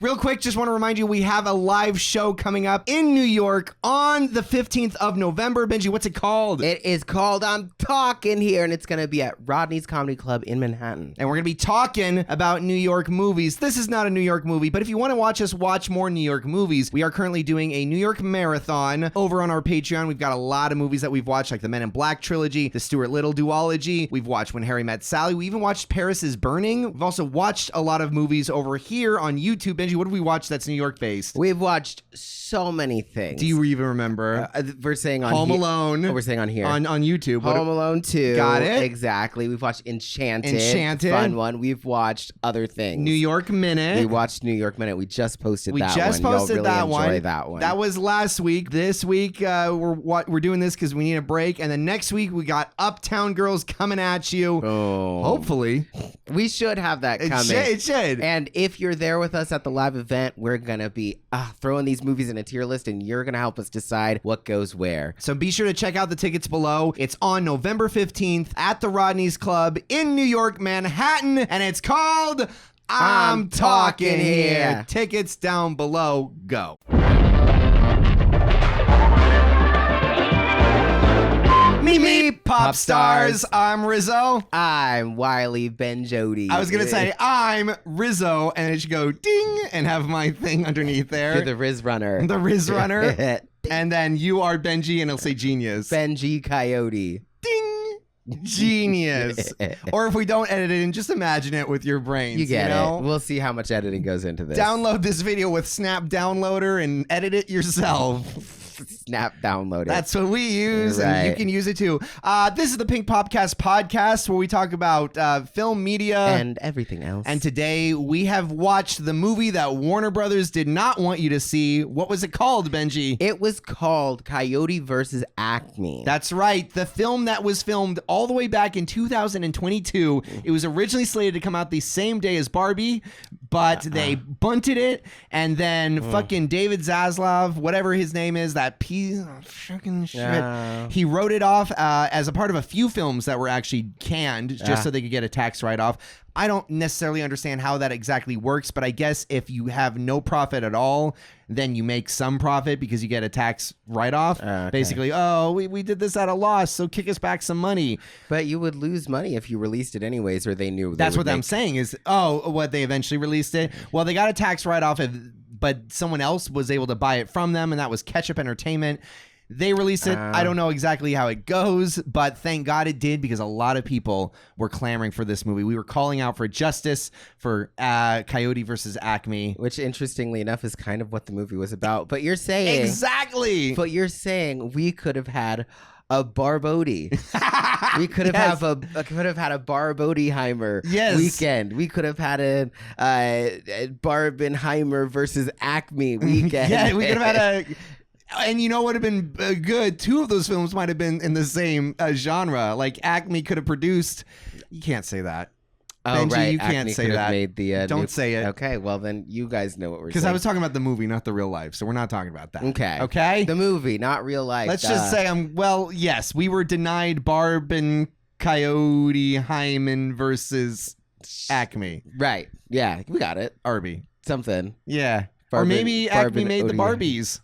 Real quick, just want to remind you we have a live show coming up in New York on the 15th of November. Benji, what's it called? It is called I'm Talking Here, and it's going to be at Rodney's Comedy Club in Manhattan. And we're going to be talking about New York movies. This is not a New York movie, but if you want to watch us watch more New York movies, we are currently doing a New York marathon over on our Patreon. We've got a lot of movies that we've watched, like the Men in Black trilogy, the Stuart Little duology. We've watched When Harry Met Sally. We even watched Paris is Burning. We've also watched a lot of movies over here on YouTube. Benji, what have we watched that's New York based? We've watched so many things. Do you even remember? We're saying on Home Alone. Oh, we're saying on here. On YouTube. Home Alone 2. Got it. Exactly. We've watched Enchanted. Fun one. We've watched other things. New York Minute. We watched New York Minute. We just posted that one. We just posted You'll really that enjoy one. that one. That was last week. This week, we're doing this because we need a break. And then next week, we got Uptown Girls coming at you. Oh. Hopefully. We should have that coming. It should. And if you're there with us at the live event, we're going to be throwing these movies in a tier list, and you're going to help us decide what goes where. So be sure to check out the tickets below. It's on November 15th at the Rodney's Club in New York, Manhattan, and it's called I'm Talking Here. Tickets down below. Go. Me, pop stars. I'm Rizzo. I'm Wiley Ben Jody. I was going to say, I'm Rizzo, and it should go ding and have my thing underneath there. You're the Riz Runner. The Riz Runner. And then you are Benji, and it'll say genius. Benji Coyote. Ding. Genius. Or if we don't edit it in, just imagine it with your brains. You get it. We'll see how much editing goes into this. Download this video with Snap Downloader and edit it yourself. Snap Downloader. That's what we use, right. And you can use it too. This is the Pink Popcast podcast where we talk about film, media, and everything else. And today we have watched the movie that Warner Brothers did not want you to see. What was it called, Benji? It was called Coyote versus Acme. That's right. The film that was filmed all the way back in 2022. It was originally slated to come out the same day as Barbie, but they bunted it, and then fucking David Zaslav, whatever his name is, that piece of fucking shit, he wrote it off as a part of a few films that were actually canned just so they could get a tax write-off. I don't necessarily understand how that exactly works, but I guess if you have no profit at all, then you make some profit because you get a tax write-off. Okay. Basically, we did this at a loss, so kick us back some money. But you would lose money if you released it anyways, or they knew. That's what I'm saying is, what they eventually released it. Well, they got a tax write-off, but someone else was able to buy it from them, and that was Ketchup Entertainment. They released it. I don't know exactly how it goes, but thank God it did, because a lot of people were clamoring for this movie. We were calling out for justice for Coyote versus Acme. Which, interestingly enough, is kind of what the movie was about. But you're saying... Exactly! But you're saying we could have had a Barbody. We could have had a Barbodieheimer weekend. We could have had a Barbenheimer versus Acme weekend. Yeah, we could have had a... And you know what would have been good? Two of those films might have been in the same genre. Like Acme could have produced... You can't say that. Oh, Benji, right. you can't Acme say that. Made the, don't say it. Okay, well then you guys know what we're saying. Because I was talking about the movie, not the real life. So we're not talking about that. Okay. Okay? The movie, not real life. Let's just say yes, we were denied Barb and Coyote Hyman versus Acme. Right. Yeah, we got it. Arby. Something. Yeah. Or maybe Acme made the Barbies.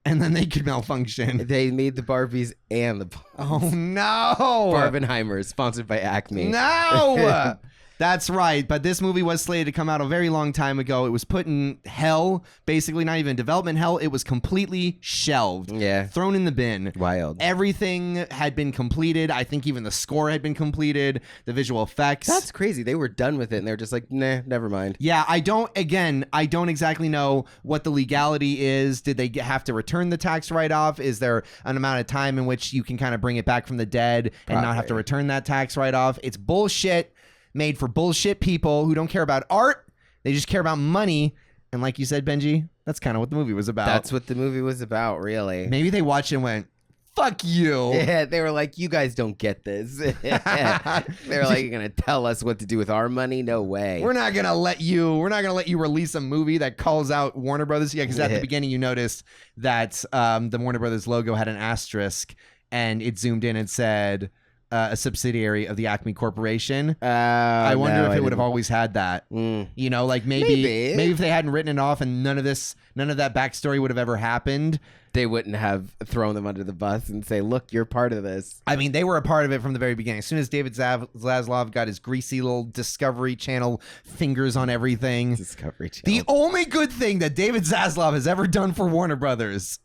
And then they could malfunction. They made the Barbies and the... Oh, no. Barbenheimer, sponsored by Acme. No. That's right. But this movie was slated to come out a very long time ago. It was put in hell, basically not even development hell. It was completely shelved. Yeah. Thrown in the bin. Wild. Everything had been completed. I think even the score had been completed. The visual effects. That's crazy. They were done with it and they're just like, nah, never mind. Yeah, I don't exactly know what the legality is. Did they have to return the tax write-off? Is there an amount of time in which you can kind of bring it back from the dead and not have to return that tax write-off? It's bullshit. Made for bullshit people who don't care about art. They just care about money. And like you said, Benji, that's kind of what the movie was about. That's what the movie was about, really. Maybe they watched it and went, fuck you. Yeah, they were like, you guys don't get this. They were like, you're going to tell us what to do with our money? No way. We're not going to let you release a movie that calls out Warner Brothers. Yeah, because at the beginning you noticed that the Warner Brothers logo had an asterisk and it zoomed in and said, a subsidiary of the Acme Corporation. I wonder if it would have always had that. You know, like maybe if they hadn't written it off and none of that backstory would have ever happened. They wouldn't have thrown them under the bus and say, look, you're part of this. I mean, they were a part of it from the very beginning. As soon as David Zaslav got his greasy little Discovery Channel fingers on everything. Discovery Channel. The only good thing that David Zaslav has ever done for Warner Brothers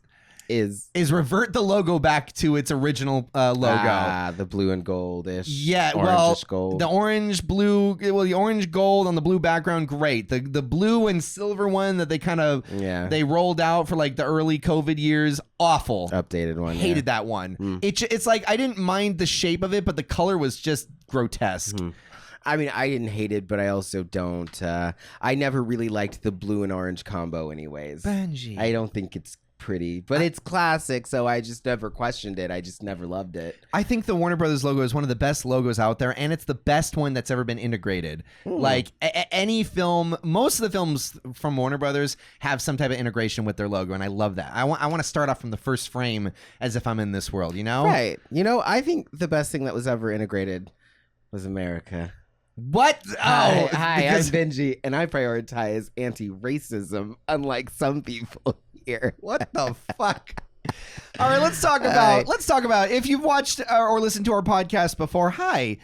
is revert the logo back to its original logo. The blue and gold-ish. Yeah, gold. The orange gold on the blue background, great. The blue and silver one that they kind of they rolled out for like the early COVID years, awful. Updated one. Hated that one. It's like I didn't mind the shape of it, but the color was just grotesque. I mean, I didn't hate it, but I also don't. I never really liked the blue and orange combo anyways. Benji. I don't think it's pretty, but it's classic, so I just never questioned it. I just never loved it. I think the Warner Brothers logo is one of the best logos out there, and it's the best one that's ever been integrated. Like any film, most of the films from Warner Brothers have some type of integration with their logo, and I love that. I want to start off from the first frame as if I'm in this world, you know? Right. You know, I think the best thing that was ever integrated was America. What? Hi, I'm Benji, and I prioritize anti-racism, unlike some people here. What the fuck? All right, let's talk about if you've watched or listened to our podcast before. Hi,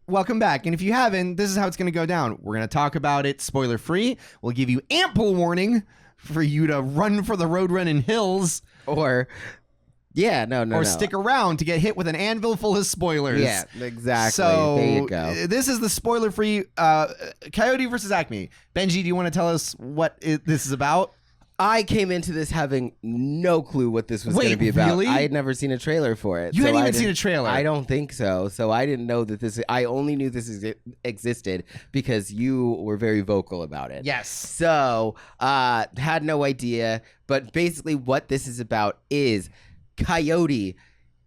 welcome back. And if you haven't, this is how it's going to go down. We're going to talk about it spoiler free. We'll give you ample warning for you to run for the road running hills, or stick around to get hit with an anvil full of spoilers. Yeah, exactly. So there you go. This is the spoiler-free Coyote versus Acme. Benji, do you want to tell us what this is about? I came into this having no clue what this was going to be about. Really? I had never seen a trailer for it. You hadn't even seen a trailer? I don't think so. So I didn't know that this... I only knew this existed because you were very vocal about it. Yes. So, had no idea. But basically what this is about is Coyote...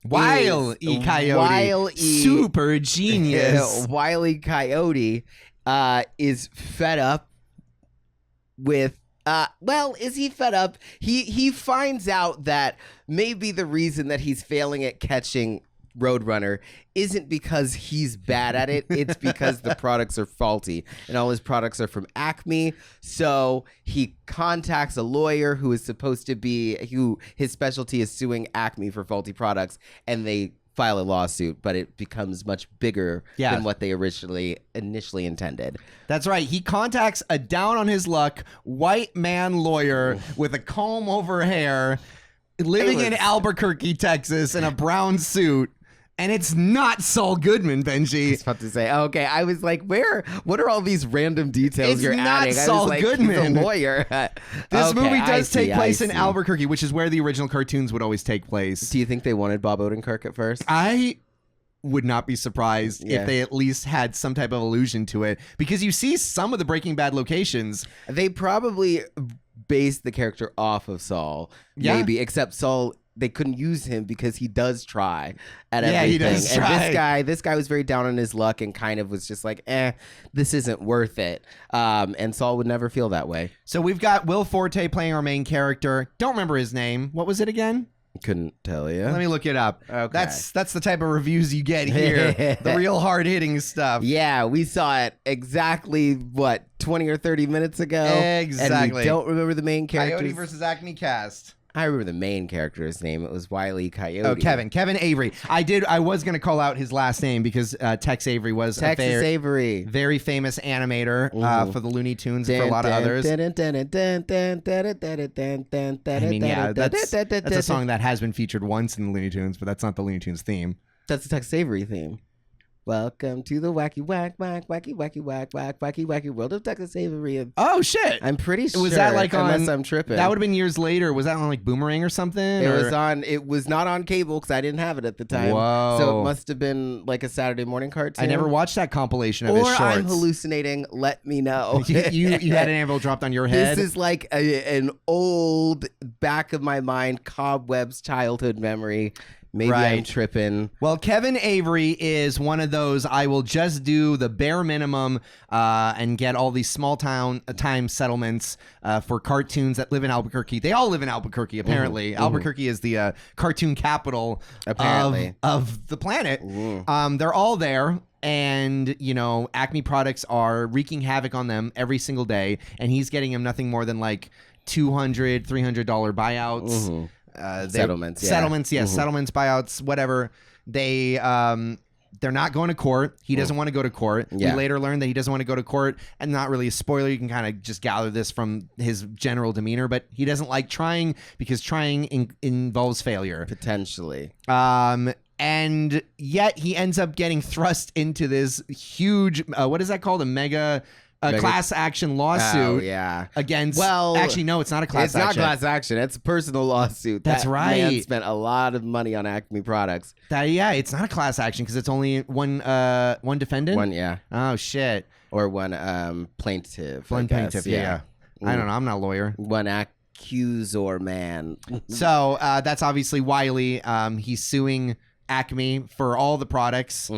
Wile E. Coyote. Super genius. Wile E. Coyote is fed up with... is he fed up? He finds out that maybe the reason that he's failing at catching Roadrunner isn't because he's bad at it. It's because the products are faulty, and all his products are from Acme. So he contacts a lawyer who is supposed to be, who his specialty is suing Acme for faulty products, and they file a lawsuit, but it becomes much bigger than what they initially intended. That's right. He contacts a down on his luck white man lawyer with a comb over hair, living in Albuquerque, Texas, in a brown suit. And it's not Saul Goodman, Benji. I was about to say, okay. I was like, what are all these random details you're adding? It's not Saul Goodman. He's a lawyer. This movie does take place in Albuquerque, which is where the original cartoons would always take place. Do you think they wanted Bob Odenkirk at first? I would not be surprised if they at least had some type of allusion to it, because you see some of the Breaking Bad locations. They probably based the character off of Saul, maybe, except Saul... They couldn't use him because he does try at everything. He does try. And this guy was very down on his luck and kind of was just like, this isn't worth it. And Saul would never feel that way. So we've got Will Forte playing our main character. Don't remember his name. What was it again? Couldn't tell you. Let me look it up. Okay. That's the type of reviews you get here. The real hard-hitting stuff. Yeah, we saw it exactly, 20 or 30 minutes ago? Exactly. And we don't remember the main characters. Coyote versus Acme cast. I remember the main character's name. It was Wile E. Coyote. Oh, Kevin Avery. I was going to call out his last name because Tex Avery was Avery, very famous animator for the Looney Tunes and for a lot of others. I mean, yeah, that's a song that has been featured once in the Looney Tunes, but that's not the Looney Tunes theme. That's the Tex Avery theme. Welcome to the wacky world of Texas Avery. Oh shit! I'm pretty sure. Was that like on? Unless I'm tripping. That would have been years later. Was that on like Boomerang or something? It was not on cable because I didn't have it at the time. Whoa! So it must have been like a Saturday morning cartoon. I never watched that compilation of his shorts. Or I'm hallucinating. Let me know. you had an anvil dropped on your head. This is like an old back of my mind cobwebs childhood memory. Maybe I'm Right. tripping. Well, Kevin Avery is one of those. I will just do the bare minimum and get all these small time settlements for cartoons that live in Albuquerque. They all live in Albuquerque, apparently. Albuquerque is the cartoon capital Apparently. of the planet. They're all there. And, you know, Acme products are wreaking havoc on them every single day. And he's getting them nothing more than like $200, $300 buyouts. Settlements, yeah. Settlements, yes, settlements, buyouts, whatever. They're not going to court. He doesn't want to go to court. Yeah. We later learned that he doesn't want to go to court, and not really a spoiler. You can kind of just gather this from his general demeanor, but he doesn't like trying because trying involves failure. Potentially. And yet he ends up getting thrust into this huge, what is that called? A mega class action lawsuit. Oh, yeah. Against. Well, actually, no, it's not a class action. It's not class action. It's a personal lawsuit. That's that right. Man spent a lot of money on Acme products. Yeah, it's not a class action because it's only one defendant. One, yeah. Oh shit. Or one plaintiff. One I guess. plaintiff. Yeah. I don't know. I'm not a lawyer. One accuser man. So that's obviously Wiley. He's suing Acme for all the products,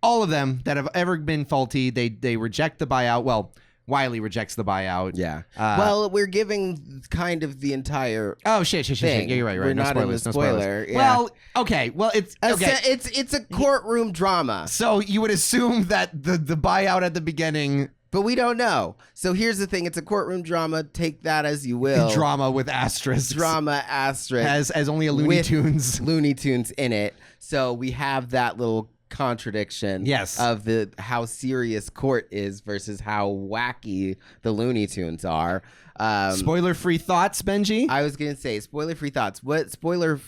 all of them that have ever been faulty. They reject the buyout. Well, Wiley rejects the buyout. Yeah. Well, we're giving kind of the entire. Oh shit! Yeah, you're right. We're no not spoilers. in the No spoiler. spoilers. Yeah. Well, okay. Well, it's okay. It's a courtroom drama. So you would assume that the buyout at the beginning. But we don't know. So here's the thing. It's a courtroom drama. Take that as you will. Drama with asterisks. Drama asterisk. As only a Looney Tunes. Looney Tunes in it. So we have that little contradiction of how serious court is versus how wacky the Looney Tunes are. Spoiler-free thoughts, Benji? I was going to say spoiler-free thoughts. What spoiler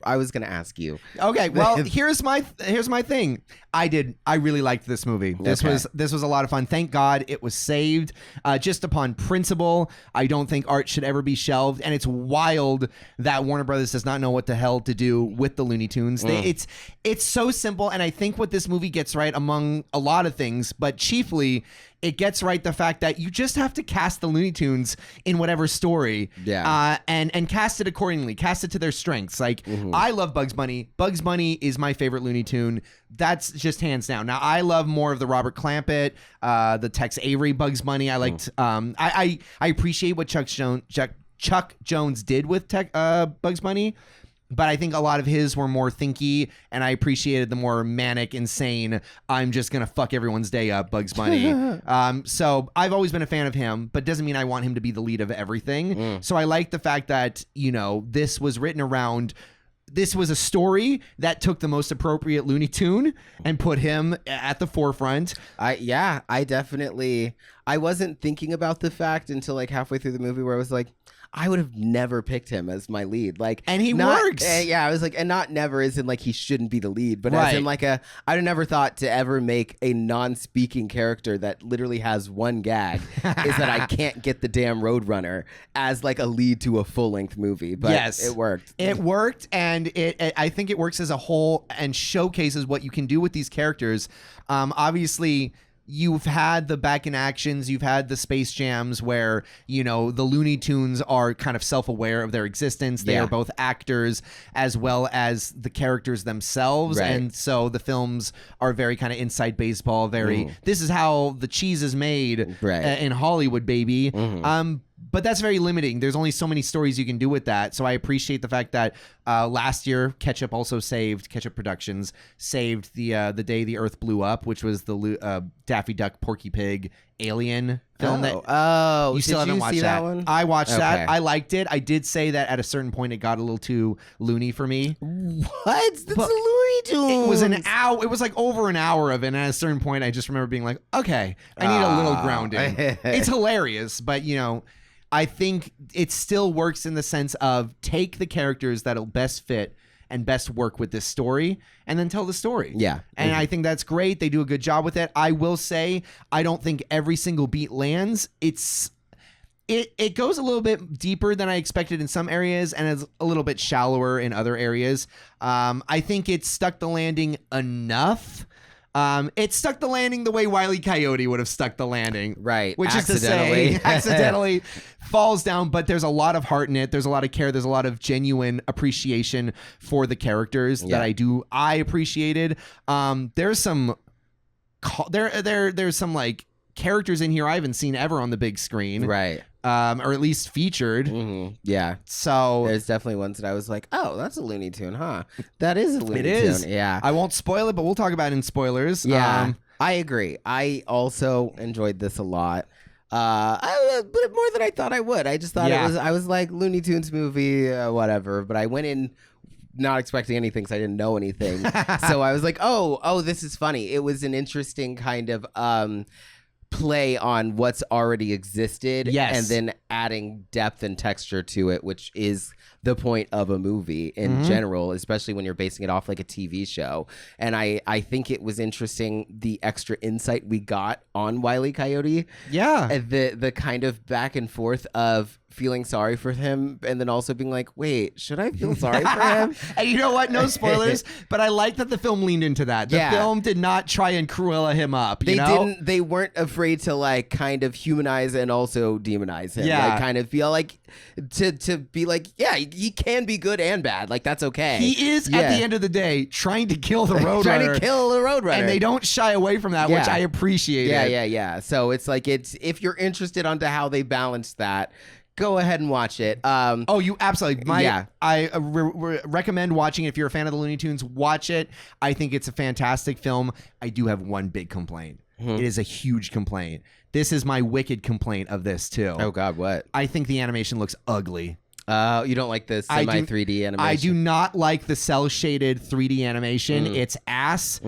I was going to ask you. Okay, well, here's my thing. I really liked this movie. This was a lot of fun. Thank God it was saved. Just upon principle, I don't think art should ever be shelved, and it's wild that Warner Brothers does not know what the hell to do with the Looney Tunes. It's so simple, and I think what this movie gets right, among a lot of things, but chiefly it gets right the fact that you just have to cast the Looney Tunes in whatever story, and cast it accordingly, cast it to their strengths. Like I love Bugs Bunny. Bugs Bunny is my favorite Looney Tune. That's just hands down. Now I love more of the Robert Clampett, the Tex Avery Bugs Bunny. I liked. I appreciate what Chuck Jones did with Bugs Bunny. But I think a lot of his were more thinky, and I appreciated the more manic, insane, I'm just going to fuck everyone's day up, Bugs Bunny. So I've always been a fan of him, but doesn't mean I want him to be the lead of everything. So I like the fact that, you know, this was written around... This was a story that took the most appropriate Looney Tune and put him at the forefront. I definitely... I wasn't thinking about the fact until like halfway through the movie where I was like, I would have never picked him as my lead. And he works. I was like, and not never as in like he shouldn't be the lead, but as in like I'd never thought to ever make a non-speaking character that literally has one gag is that I can't get the damn Roadrunner as like a lead to a full-length movie. But it worked. It worked, and I think it works as a whole and showcases what you can do with these characters. Obviously, you've had the back in actions, you've had the Space Jams where, you know, the Looney Tunes are kind of self-aware of their existence. They are both actors as well as the characters themselves. And so the films are very kind of inside baseball, very, this is how the cheese is made in Hollywood, baby. But that's very limiting. There's only so many stories you can do with that. So I appreciate the fact that last year, Ketchup Productions saved the day the Earth blew up, which was the Daffy Duck, Porky Pig, Alien film. You still haven't watched that one? I watched that. I liked it. I did say that at a certain point it got a little too loony for me. What? That's a Looney Tunes. It was an hour. It was like over an hour of it. And at a certain point, I just remember being like, okay, I need a little grounding. It's hilarious, but you know. I think it still works in the sense of take the characters that'll best fit and best work with this story and then tell the story. Yeah. And I think that's great. They do a good job with it. I will say, I don't think every single beat lands. It goes a little bit deeper than I expected in some areas and is a little bit shallower in other areas. I think it stuck the landing enough It stuck the landing the way Wile E. Coyote would have stuck the landing. Right. Which is to say, accidentally falls down, but there's a lot of heart in it. There's a lot of care. There's a lot of genuine appreciation for the characters that I appreciated. There's some there's some like characters in here I haven't seen ever on the big screen. Right. Or at least featured. Mm-hmm. Yeah. So there's definitely ones that I was like, oh, that's a Looney Tune, huh? That is a Looney Tune. It is. Yeah. I won't spoil it, but we'll talk about it in spoilers. Yeah. I agree. I also enjoyed this a lot. But more than I thought I would. I just thought I was like Looney Tunes movie, whatever. But I went in not expecting anything, so I didn't know anything. So I was like, oh, this is funny. It was an interesting kind of play on what's already existed, and then adding depth and texture to it, which is the point of a movie in general, especially when you're basing it off like a TV show. And I think it was interesting the extra insight we got on Wile E. Coyote. Yeah. The kind of back and forth of feeling sorry for him and then also being like, wait, should I feel sorry for him? And you know what? No spoilers, but I like that the film leaned into that. The film did not try and Cruella him up. They weren't afraid to like kind of humanize and also demonize him. Yeah. Like kind of feel like to be like, yeah, he can be good and bad. Like that's okay. He is at the end of the day trying to kill the Roadrunner. Trying to kill the Roadrunner. And they don't shy away from that, which I appreciate. Yeah. So it's like if you're interested onto how they balance that, go ahead and watch it. You absolutely. I recommend watching it. If you're a fan of the Looney Tunes, watch it. I think it's a fantastic film. I do have one big complaint. It is a huge complaint. This is my wicked complaint of this too. Oh God, what? I think the animation looks ugly. You don't like the semi 3D animation? I do not like the cell shaded 3D animation. It's ass.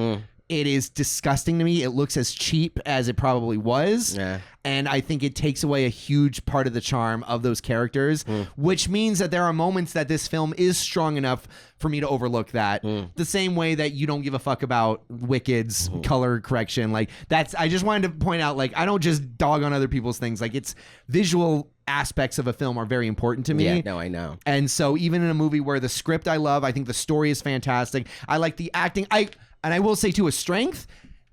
It is disgusting to me. It looks as cheap as it probably was. Yeah. And I think it takes away a huge part of the charm of those characters, which means that there are moments that this film is strong enough for me to overlook that. The same way that you don't give a fuck about Wicked's color correction. Like I just wanted to point out, like, I don't just dog on other people's things. Like, it's visual aspects of a film are very important to me. Yeah, no, I know. And so even in a movie where the script I love, I think the story is fantastic. I like the acting. And I will say, too, a strength,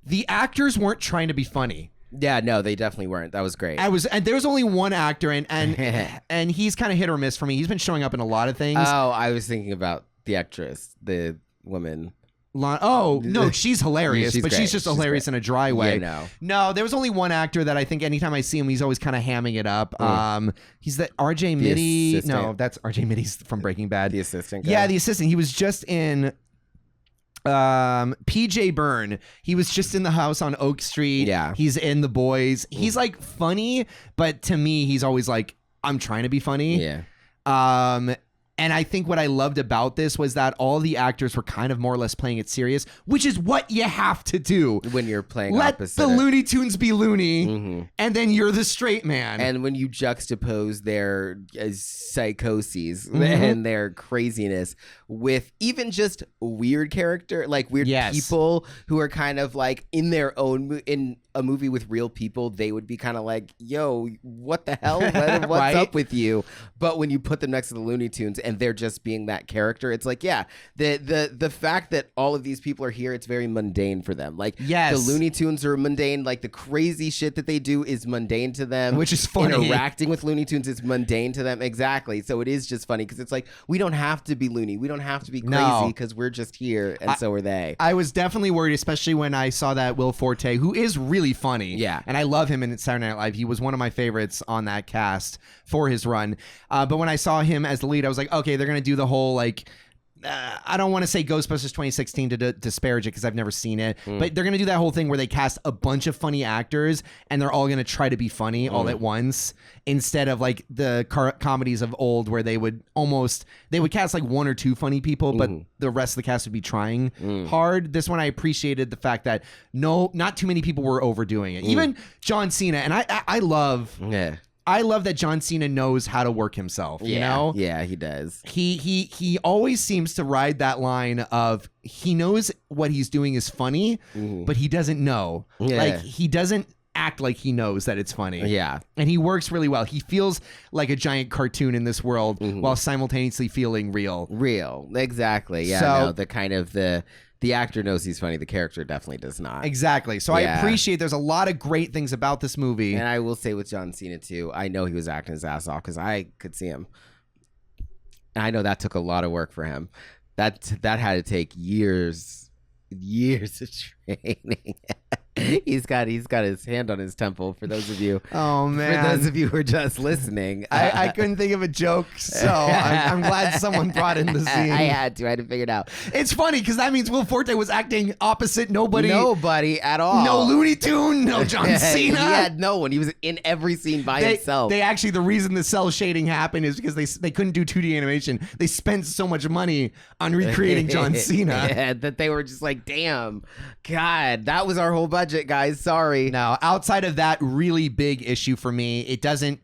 the actors weren't trying to be funny. Yeah, no, they definitely weren't. That was great. And there was only one actor, and he's kind of hit or miss for me. He's been showing up in a lot of things. Oh, I was thinking about the actress, the woman. No, she's hilarious, but great. she's just hilarious in a dry way. Yeah, no, there was only one actor that I think anytime I see him, he's always kind of hamming it up. He's the RJ Mitty. No, that's RJ Mitty's from Breaking Bad. The assistant guy. Yeah, the assistant. He was just in PJ Byrne. He was just in The House on Oak Street. Yeah. He's in The Boys. He's like funny, but to me, he's always like, I'm trying to be funny. Yeah. And I think what I loved about this was that all the actors were kind of more or less playing it serious, which is what you have to do when you're playing Let opposite. the Looney Tunes be loony, and then you're the straight man. And when you juxtapose their psychoses and their craziness with even just weird character, like weird people who are kind of like in their own in a movie with real people, they would be kind of like, yo, what the hell? What's up with you? But when you put them next to the Looney Tunes and they're just being that character, it's like, yeah, the fact that all of these people are here, it's very mundane for them. Like, the Looney Tunes are mundane. Like, the crazy shit that they do is mundane to them. Which is funny. Interacting with Looney Tunes is mundane to them. Exactly. So it is just funny because it's like, we don't have to be loony. We don't have to be crazy because we're just here, and so are they. I was definitely worried, especially when I saw that Will Forte, who is really funny. Yeah. And I love him in Saturday Night Live. He was one of my favorites on that cast for his run. But when I saw him as the lead, I was like, okay, they're going to do the whole, like, I don't want to say Ghostbusters 2016 to disparage it because I've never seen it, but they're going to do that whole thing where they cast a bunch of funny actors and they're all going to try to be funny all at once, instead of like the comedies of old where they would cast like one or two funny people, but the rest of the cast would be trying hard. This one, I appreciated the fact that not too many people were overdoing it. Even John Cena, and I love... Yeah. I love that John Cena knows how to work himself, you know? Yeah, he does. He always seems to ride that line of he knows what he's doing is funny, but he doesn't know. Yeah. Like, he doesn't act like he knows that it's funny. Yeah. And he works really well. He feels like a giant cartoon in this world while simultaneously feeling real. Real. Exactly. Yeah. So- No, the kind of the actor knows he's funny. The character definitely does not. Exactly. So I appreciate there's a lot of great things about this movie. And I will say with John Cena too, I know he was acting his ass off because I could see him. And I know that took a lot of work for him. That had to take years of training. He's got his hand on his temple. For those of you, oh man, for those of you who are just listening, I couldn't think of a joke, so I'm glad someone brought in the scene. I had to figure it out. It's funny because that means Will Forte was acting opposite nobody at all. No Looney Tune, no John Cena. He had no one. He was in every scene by himself. They actually, the reason the cell shading happened is because they couldn't do 2D animation. They spent so much money on recreating John Cena that they were just like, damn, God, that was our whole budget, guys. Sorry. Now, outside of that really big issue for me, it doesn't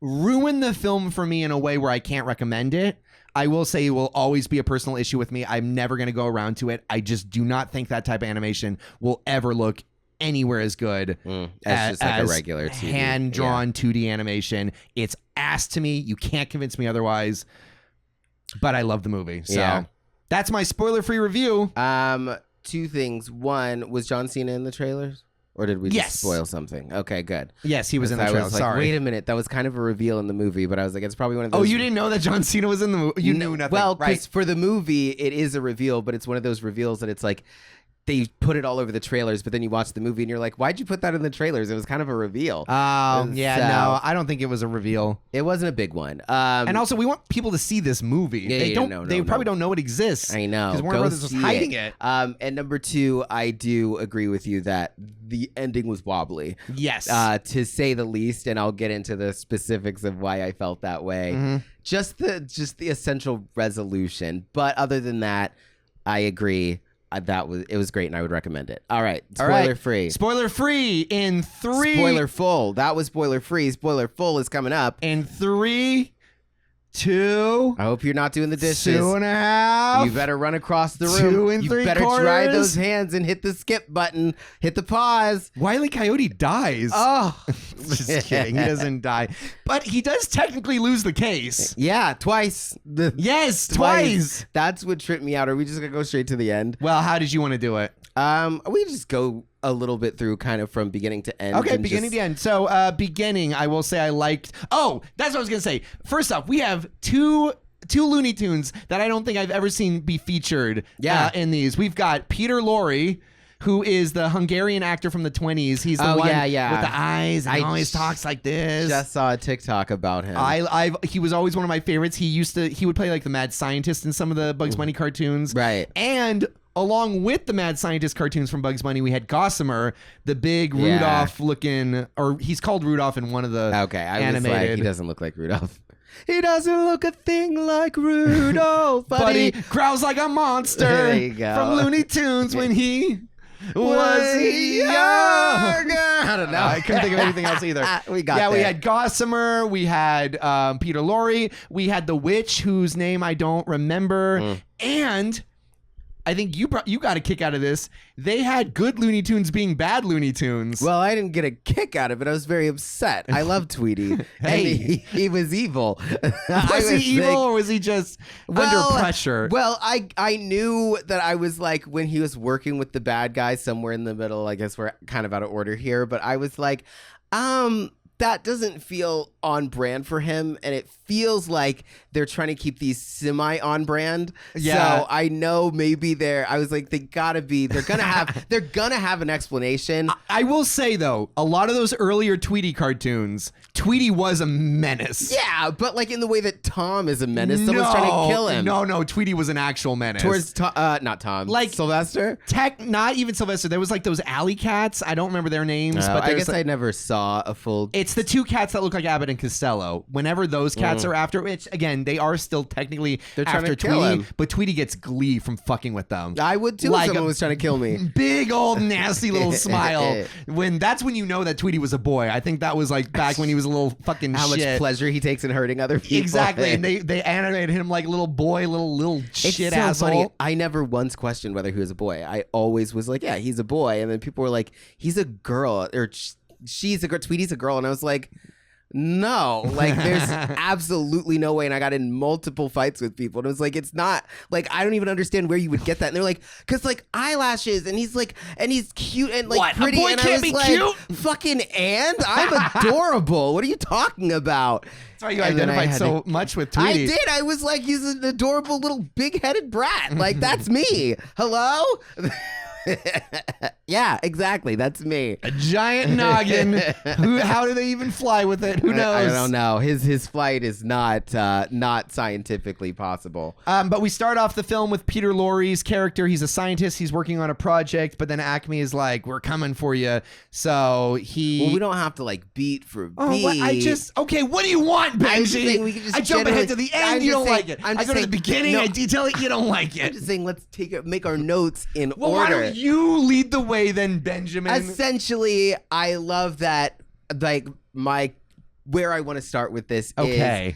ruin the film for me in a way where I can't recommend it. I will say it will always be a personal issue with me. I'm never going to go around to it. I just do not think that type of animation will ever look anywhere as good as just like a regular 2D. hand-drawn 2D animation. It's ass to me. You can't convince me otherwise. But I love the movie. So that's my spoiler-free review. Two things. One, was John Cena in the trailers? Or did we just spoil something? Okay, good. Yes, he was in the trailer. I was like, sorry. wait a minute. That was kind of a reveal in the movie, but I was like, it's probably one of those. Oh, you didn't know that John Cena was in the movie? You knew nothing. Well, right. for the movie, it is a reveal, but it's one of those reveals that it's like, they put it all over the trailers, but then you watch the movie and you're like, why'd you put that in the trailers? It was kind of a reveal. No, I don't think it was a reveal. It wasn't a big one. And also, we want people to see this movie. They probably don't know it exists. I know. Because Warner Brothers was hiding it. And number two, I do agree with you that the ending was wobbly. Yes. To say the least, and I'll get into the specifics of why I felt that way. Just the essential resolution. But other than that, I agree. It was great, and I would recommend it. All right, spoiler free. Spoiler free in 3. Spoiler full. That was spoiler free. Spoiler full is coming up in 3, 2. I hope you're not doing the dishes. 2.5. You better run across the room. 2 and 3/4. You better dry those hands and hit the skip button. Hit the pause. Wile E. Coyote dies. Oh, just kidding. He doesn't die, but he does technically lose the case. Yeah, twice. Yes, twice. That's what tripped me out. Are we just gonna go straight to the end? Well, how did you want to do it? We just go a little bit through kind of from beginning to end. Okay, beginning to end. So, beginning, I will say I liked... Oh, that's what I was going to say. First off, we have two Looney Tunes that I don't think I've ever seen be featured in these. We've got Peter Lorre, who is the Hungarian actor from the 20s. He's the one with the eyes and always talks like this. Just saw a TikTok about him. He was always one of my favorites. He would play like the mad scientist in some of the Bugs Bunny cartoons. Right. And along with the mad scientist cartoons from Bugs Bunny, we had Gossamer, the big Rudolph looking, or he's called Rudolph in one of the animated. Was like, he doesn't look like Rudolph. He doesn't look a thing like Rudolph, but he growls like a monster. There you go. From Looney Tunes when he was young. I don't know. I couldn't think of anything else either. We had Gossamer. We had Peter Lorre. We had the witch whose name I don't remember. And I think you got a kick out of this. They had good Looney Tunes being bad Looney Tunes. Well, I didn't get a kick out of it. I was very upset. I love Tweety. Hey. And he was evil. Was he evil or was he just under pressure? Well, I knew that I was like, when he was working with the bad guy somewhere in the middle, I guess we're kind of out of order here, but I was like, that doesn't feel on brand for him, and it feels like they're trying to keep these semi on brand. Yeah. So I know maybe I was like, they're gonna have an explanation. I will say though, a lot of those earlier Tweety cartoons, Tweety was a menace. Yeah, but like in the way that Tom is a menace, someone's trying to kill him. No, Tweety was an actual menace. Towards not Tom, like Sylvester. Not even Sylvester. There was like those alley cats. I don't remember their names, but I guess I never saw a full. It's the two cats that look like Abbott and Costello. Whenever those cats are after, which again, they are still technically They're trying after to kill Tweety, him. but Tweety gets glee from fucking with them. I would too Like if someone was trying to kill me. Big old nasty little smile. That's when you know that Tweety was a boy. I think that was like back when he was a little fucking How shit. much pleasure he takes in hurting other people. Exactly. And they animated him like little boy, little It's shit so asshole. funny. I never once questioned whether he was a boy. I always was like, yeah, he's a boy. And then people were like, he's a girl, or she's a girl, Tweety's a girl. And I was like, no, like there's absolutely no way. And I got in multiple fights with people. And it was like, it's not like, I don't even understand where you would get that. And they're like, cause like eyelashes and he's cute and like What? A pretty. boy And can't I was be like, cute? fucking and I'm adorable. What are you talking about? That's why you And then I identified had so to- much with I Tweety. did. I was like, he's an adorable little big-headed brat. Like, that's me. Hello? Yeah, exactly. That's me. A giant noggin. How do they even fly with it? Who knows? I don't know. His flight is not scientifically possible. But we start off the film with Peter Lorre's character. He's a scientist. He's working on a project, but then Acme is like, "We're coming for you." So he. Well, we don't have to like beat for beat. Okay. What do you want, I'm just saying we Benji? could just I jump ahead to generally- the end. I'm You just don't saying- like it. I'm I just go to the saying- beginning. no. I detail it. You don't like I'm it. just saying, let's make our notes in Well, why order. don't you lead the way then, Benjamin? Essentially, I love that. Like where I want to start with this. Okay.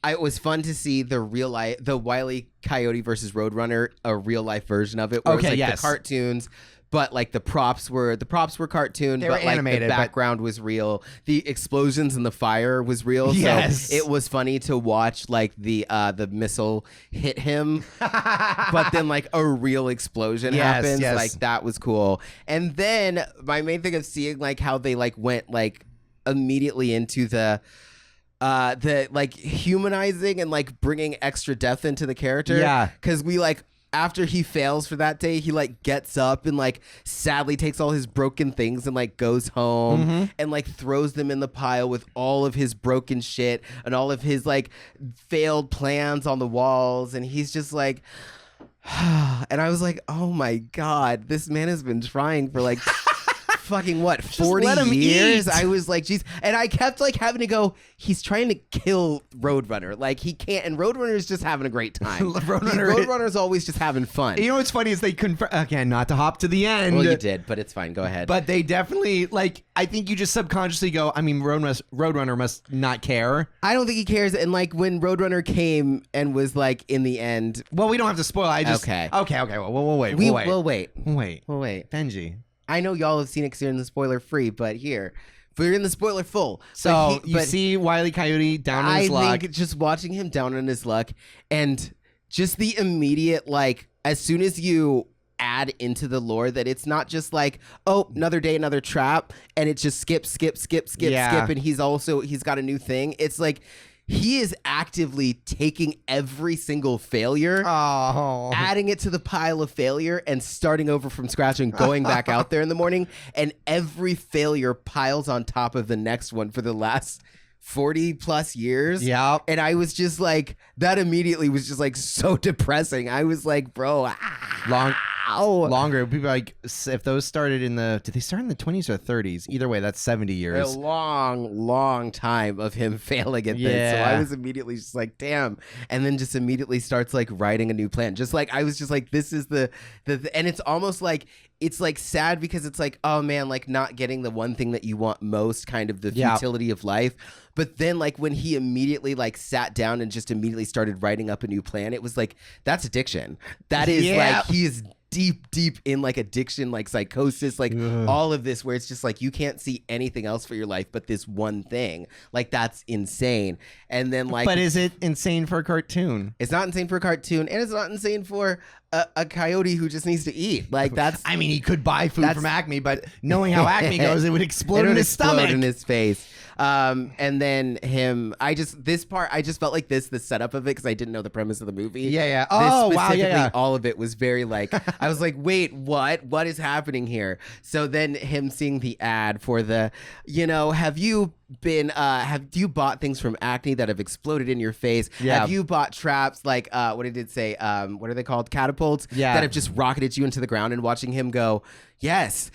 It was fun to see the Wile E. Coyote versus Roadrunner, a real life version of it. Where it was Okay, like yes. the cartoons, but like the props were cartoon, They were but like animated, the but- background was real. The explosions and the fire was real. Yes. So it was funny to watch like the missile hit him, but then like a real explosion happens. yes. Like that was cool. And then my main thing of seeing like how they like went like immediately into the like humanizing and like bringing extra depth into the character. Yeah. Because we like after he fails for that day, he like gets up and like sadly takes all his broken things and like goes home and like throws them in the pile with all of his broken shit and all of his like failed plans on the walls. And he's just like, and I was like, oh my God, this man has been trying for like fucking what, 40 let him years? eat. I was like, geez. And I kept like having to go, he's trying to kill Roadrunner. Like he can't, and Roadrunner's just having a great time. Roadrunner's always just having fun. You know what's funny is they confirm again, not to hop to the end. Well, you did, but it's fine. Go ahead. But they definitely like. I think you just subconsciously go. I mean, Roadrunner must not care. I don't think he cares. And like when Roadrunner came and was like in the end, Well, we don't have to spoil. I just Okay. Okay. Well, we'll wait. we'll wait. wait. Benji. I know y'all have seen it because you're in the spoiler free, but here, we're in the spoiler full. So But you see Wile E. Coyote down on his luck. I think just watching him down on his luck and just the immediate, like, as soon as you add into the lore that it's not just like, oh, another day, another trap, and it just skip, and he's got a new thing. It's like he is actively taking every single failure, Oh. adding it to the pile of failure and starting over from scratch and going back out there in the morning. And every failure piles on top of the next one for the last 40 plus years. Yep. And I was just like, that immediately was just like so depressing. I was like, bro, Longer. People are like, if those started did they start in the 20s or 30s? Either way, that's 70 a years. long time of him failing at this. So Yeah. I was immediately just like, damn. And then just immediately starts like writing a new plan. Just like, I was just like, this is the and it's almost like, it's like sad because it's like, oh man, like not getting the one thing that you want most, kind of the futility of life. But then like when he immediately like sat down and just immediately started writing up a new plan, it was like, that's addiction. That is like, he is deep in like addiction, like psychosis, like all of this, where it's just like you can't see anything else for your life but this one thing. Like that's insane. And then like, But is it insane for a cartoon? it's not insane for a cartoon, and it's not insane for a coyote who just needs to eat. Like that's, I mean, he could buy food That's- from Acme, but knowing how Acme goes, it would explode it in would his explode stomach. in his face. And then him, I just felt like the setup of it, because I didn't know the premise of the movie. Yeah. This Oh, wow. specifically, Yeah. all of it was very like, I was like, wait, what is happening here? So then him seeing the ad for the, have you bought things from Acme that have exploded in your face? Yeah. Have you bought traps like, what did it say? What are they called? Catapults? Yeah. That have just rocketed you into the ground, and watching him go, yes.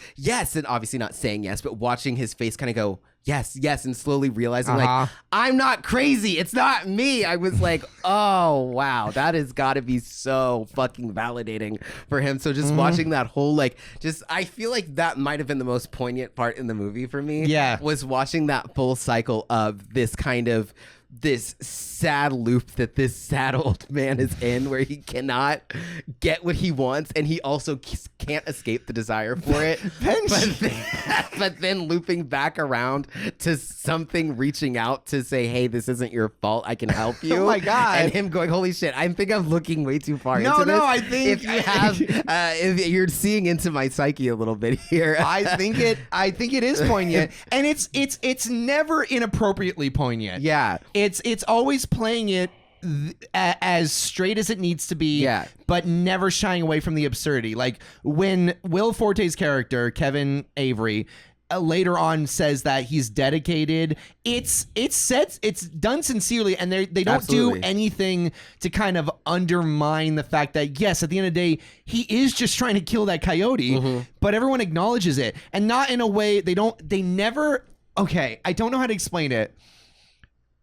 And obviously not saying yes, but watching his face kind of go, yes, and slowly realizing like, I'm not crazy. It's not me. I was like, oh, wow, that has got to be so fucking validating for him. So just watching that whole like, I feel like that might have been the most poignant part in the movie for me. Yeah. Was watching that full cycle of this kind of this sad loop that this sad old man is in, where he cannot get what he wants and he also can't escape the desire for it. But then looping back around to something reaching out to say, hey, this isn't your fault, I can help you. Oh my God. And him going, holy shit, I think I'm looking way too far into this. No, I think if you have if you're seeing into my psyche a little bit here. I think it is poignant, and it's never inappropriately poignant. Yeah. It's always playing it as straight as it needs to be, but never shying away from the absurdity. Like when Will Forte's character, Kevin Avery, later on says that he's dedicated, it's done sincerely, and they don't do anything to kind of undermine the fact that, yes, at the end of the day, he is just trying to kill that coyote, but everyone acknowledges it, and not in a way, they never, okay, I don't know how to explain it.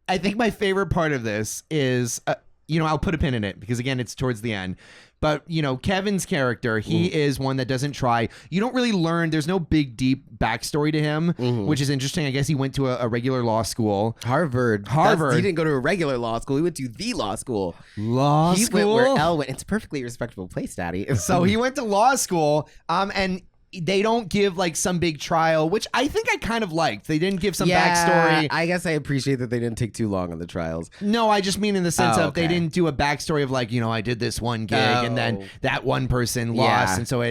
I think my favorite part of this is, I'll put a pin in it because, again, it's towards the end. But, Kevin's character, he is one that doesn't try. You don't really learn. There's no big, deep backstory to him, which is interesting. I guess he went to a regular law school. Harvard. He didn't go to a regular law school. He went to the law school. He went where Elle went. It's a perfectly respectable place, Daddy. So he went to law school, and they don't give like some big trial, which I think I kind of liked. They didn't give some backstory. I guess I appreciate that they didn't take too long on the trials. No, I just mean in the sense of they didn't do a backstory of like, I did this one gig and then that one person lost. And so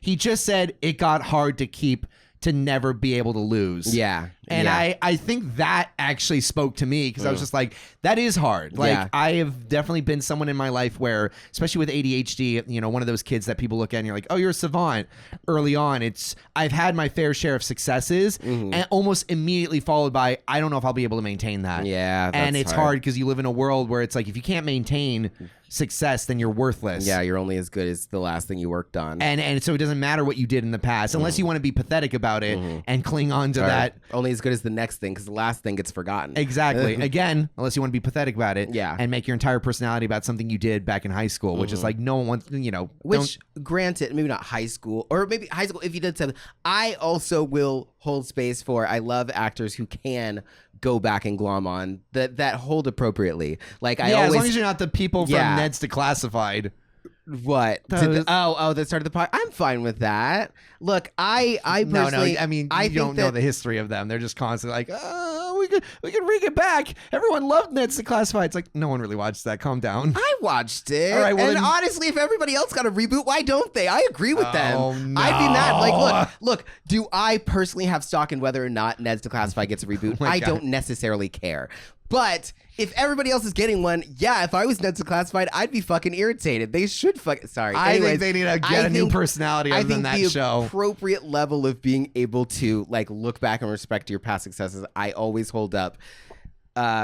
he just said it got hard to never be able to lose. Yeah. And I think that actually spoke to me because I was just like, that is hard. Like I have definitely been someone in my life where, especially with ADHD, one of those kids that people look at and you're like, oh, you're a savant. Early on, I've had my fair share of successes and almost immediately followed by, I don't know if I'll be able to maintain that. Yeah. And it's hard because you live in a world where it's like, if you can't maintain success, then you're worthless. Yeah, you're only as good as the last thing you worked on. And so it doesn't matter what you did in the past unless you want to be pathetic about it and cling on to that. Only as good as the next thing, because the last thing gets forgotten. Exactly. Again, unless you want to be pathetic about it. Yeah. And make your entire personality about something you did back in high school, which is like no one wants, Which, granted, maybe not high school, or maybe high school if you did something. I also will hold space for, I love actors who can go back and glom on that hold appropriately. Like I always, as long as you're not the people from Ned's Declassified. What? That started the podcast. I'm fine with that. Look, I personally, no. I mean, you don't know the history of them. They're just constantly like, oh, we can bring it back. Everyone loved Ned's Declassified. It's like no one really watched that. Calm down. I watched it. All right, well, and honestly, if everybody else got a reboot, why don't they? I agree with them. No. I'd be mad. Like, look. Do I personally have stock in whether or not Ned's Declassified gets a reboot? I don't necessarily care. But if everybody else is getting one, if I was Ned's Declassified, I'd be fucking irritated. They should sorry. I think they need to get a new personality other than that show. I think the appropriate level of being able to like look back and respect your past successes, I always hold up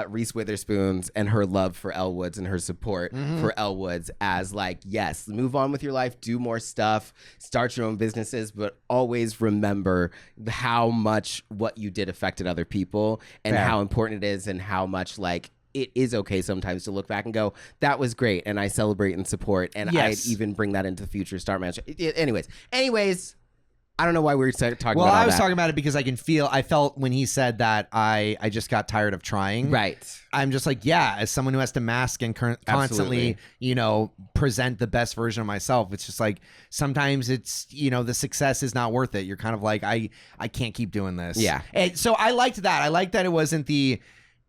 Reese Witherspoon's and her love for Elle Woods and her support for Elle Woods as like, yes, move on with your life, do more stuff, start your own businesses, but always remember how much what you did affected other people and how important it is and how much like it is okay sometimes to look back and go, that was great, and I celebrate and support, and I'd even bring that into the future Star Match. Anyways, I don't know why we were talking about that. Well, I was talking about it because I felt when he said that I just got tired of trying. Right. I'm just like, as someone who has to mask and constantly, present the best version of myself, it's just like sometimes it's, the success is not worth it. You're kind of like, I can't keep doing this. Yeah. And so I liked that. I liked that it wasn't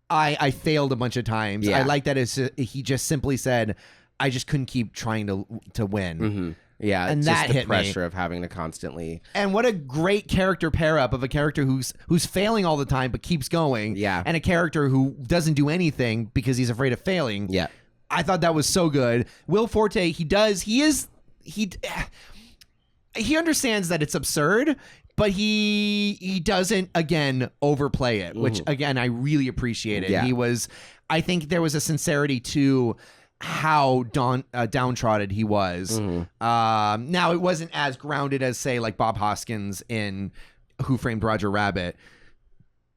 I failed a bunch of times. Yeah. I like that he just simply said, I just couldn't keep trying to win. Mm-hmm. Yeah, and just that the hit pressure me. Of having to constantly. And what a great character pair up of a character who's failing all the time but keeps going. Yeah, and a character who doesn't do anything because he's afraid of failing. Yeah, I thought that was so good. Will Forte, he understands that it's absurd, but he doesn't again overplay it, which again I really appreciated. Yeah. I think there was a sincerity to how downtrodden he was. Now it wasn't as grounded as say like Bob Hoskins in Who Framed Roger Rabbit,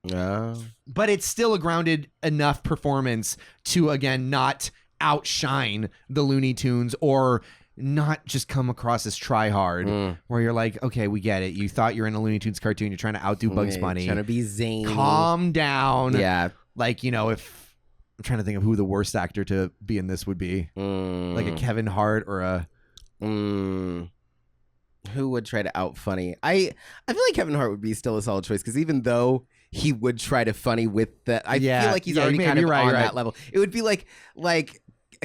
But it's still a grounded enough performance to, again, not outshine the Looney Tunes or not just come across as try hard, where you're like, okay, we get it. You thought you're in a Looney Tunes cartoon. You're trying to outdo Bugs Bunny. Trying to be zany. Calm down. Yeah. Like, you know, if I'm trying to think of who the worst actor to be in this would be. Like a Kevin Hart or a... Who would try to out funny? I feel like Kevin Hart would be still a solid choice because even though he would try to funny with that, I feel like he's already kind of on that level. It would be like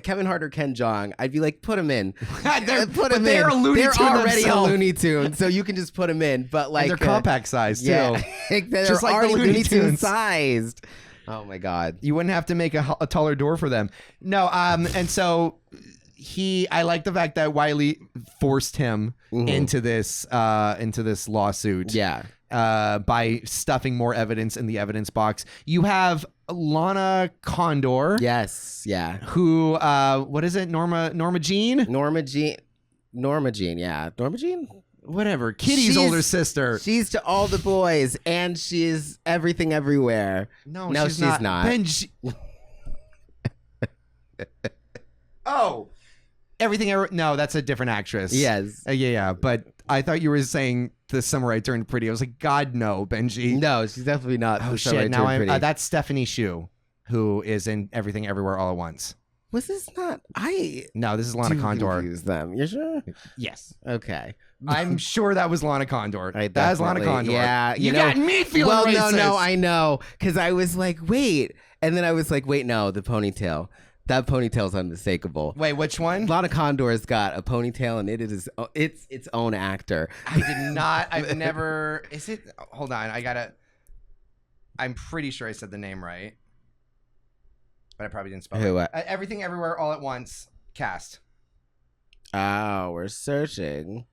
Kevin Hart or Ken Jeong. I'd be like, put him in. They're already a Looney Tune, so you can just put him in. But like, and they're compact size too. Yeah, they're just like already the Looney Tune Tunes sized. Oh my God! You wouldn't have to make a taller door for them. No, and so I like the fact that Wiley forced him into this lawsuit. Yeah. By stuffing more evidence in the evidence box. You have Lana Condor. Yes. Yeah. Who, what is it? Norma Jean? Norma Jean. Yeah. Norma Jean? Whatever. Kitty's older sister. She's to all the boys, and she's everything everywhere. No, she's not. Oh. No, that's a different actress. Yes. Yeah. But I thought you were saying the Samurai Turned Pretty. I was like, God, no, Benji. No, she's definitely not. Oh, shit. Now that's Stephanie Hsu, who is in Everything Everywhere All at Once. Was this not? No, this is Lana Condor. Confuse them. You sure? Yes. Okay. I'm sure that was Lana Condor. That is Lana Condor. Yeah. You got me feeling racist. No, I know. Because I was like, wait. And then I was like, wait, no, the ponytail. That ponytail's unmistakable. Wait, which one? Lana Condor's got a ponytail, and it's its own actor. I did not. I've never. Is it? Hold on. I'm pretty sure I said the name right, but I probably didn't spell Who, it. Everything Everywhere All at Once cast. Oh, we're searching.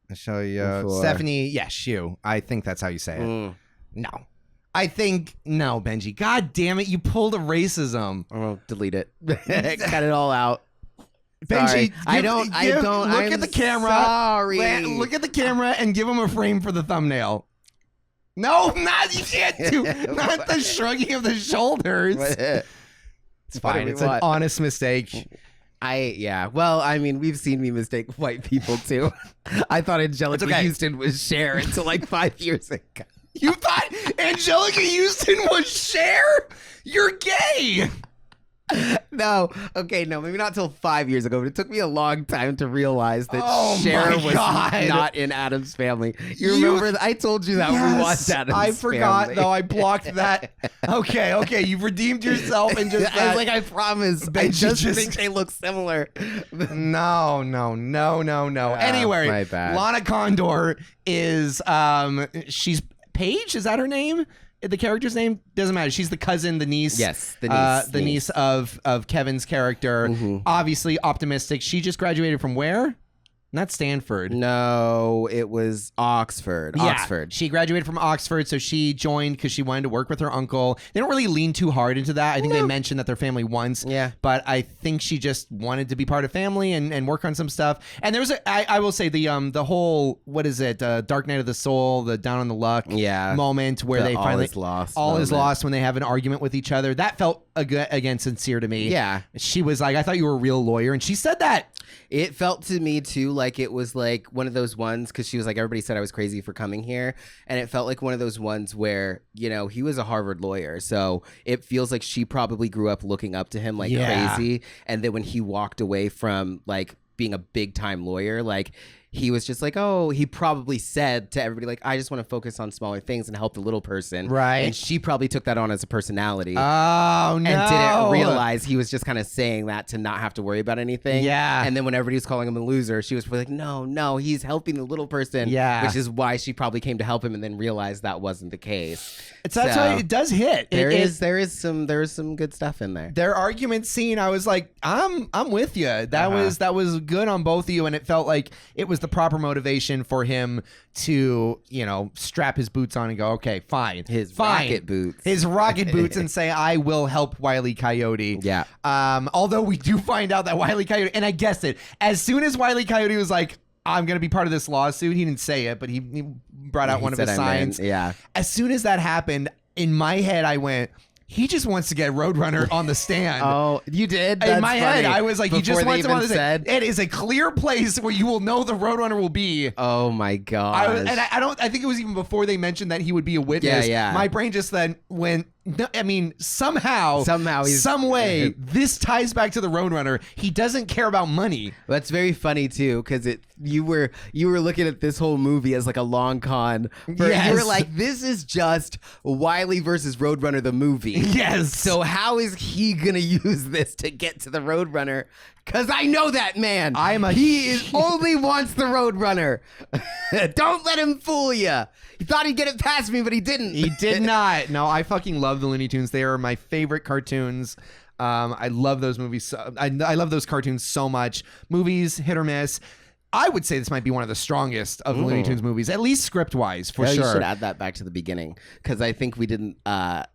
I'll show you. Stephanie. Yes, Hsu. I think that's how you say it. No. I think no, Benji. God damn it! You pulled a racism. Oh, delete it. Cut it all out. Benji, I don't. Look at the camera. Sorry. Look at the camera and give him a frame for the thumbnail. No, not you can't do. Not the shrugging of the shoulders. It's fine. It's an honest mistake. Well, I mean, we've seen me mistake white people too. I thought Angelica Houston was Cher until like 5 years ago. You thought Angelica Houston was Cher? You're gay. No, maybe not till 5 years ago, but it took me a long time to realize that Cher was not in Addams Family. You remember? I told you that when we watched Addams Family. I forgot, though. I blocked that. Okay, you've redeemed yourself and just. I was like, I promise. I just think they look similar. No. Anyway, my bad. Lana Condor is she's Paige. Is that her name? The character's name doesn't matter. She's the cousin, the niece. Yes, the niece of Kevin's character. Obviously optimistic. She just graduated from where? Not Stanford. No, it was Oxford. Yeah, Oxford. She graduated from Oxford, so she joined because she wanted to work with her uncle. They don't really lean too hard into that. I think they mentioned that they're family once. Yeah. But I think she just wanted to be part of family and work on some stuff. And there was I will say the whole, what is it, Dark Night of the Soul, the Down on the Luck moment where they finally all is lost when they have an argument with each other. That felt again sincere to me. Yeah. She was like, I thought you were a real lawyer, and she said that. It felt to me too like it was like one of those ones, because she was like, everybody said I was crazy for coming here, and it felt like one of those ones where, you know, he was a Harvard lawyer, so it feels like she probably grew up looking up to him like crazy, and then when he walked away from like being a big time lawyer, like he was just like, oh, he probably said to everybody, like, I just want to focus on smaller things and help the little person. Right. And she probably took that on as a personality. Oh, no. And didn't realize he was just kind of saying that to not have to worry about anything. Yeah. And then when everybody was calling him a loser, she was like, no, he's helping the little person. Yeah. Which is why she probably came to help him and then realized that wasn't the case. That's why it does hit. There is some good stuff in there. Their argument scene, I was like, I'm with you. That was good on both of you, and it felt like it was the proper motivation for him to, you know, strap his boots on and go, okay, fine. His rocket boots and say, I will help Wile E. Coyote. Yeah. Although we do find out that Wile E. Coyote, and I guessed it, as soon as Wile E. Coyote was like, I'm going to be part of this lawsuit, he didn't say it, but he brought out one of his signs. Yeah. As soon as that happened, in my head, I went, he just wants to get Roadrunner on the stand. Oh, you did? In my head, I was like, he just wants him on the stand. said. It is a clear place where you will know the Roadrunner will be. Oh my god! I think it was even before they mentioned that he would be a witness. Yeah. My brain just then went. I mean, somehow, some way, this ties back to the Roadrunner. He doesn't care about money. That's very funny too, because you were looking at this whole movie as like a long con. Yes. You were like, this is just Wiley versus Roadrunner the movie. Yes. So how is he gonna use this to get to the Roadrunner? Because I know that man. He only wants the Roadrunner. Don't let him fool you. He thought he'd get it past me, but he didn't. He did not. No, I fucking love the Looney Tunes. They are my favorite cartoons. I love those movies. I love those cartoons so much. Movies, hit or miss. I would say this might be one of the strongest of the Looney Tunes movies, at least script-wise, for sure. You should add that back to the beginning, because I think we didn't,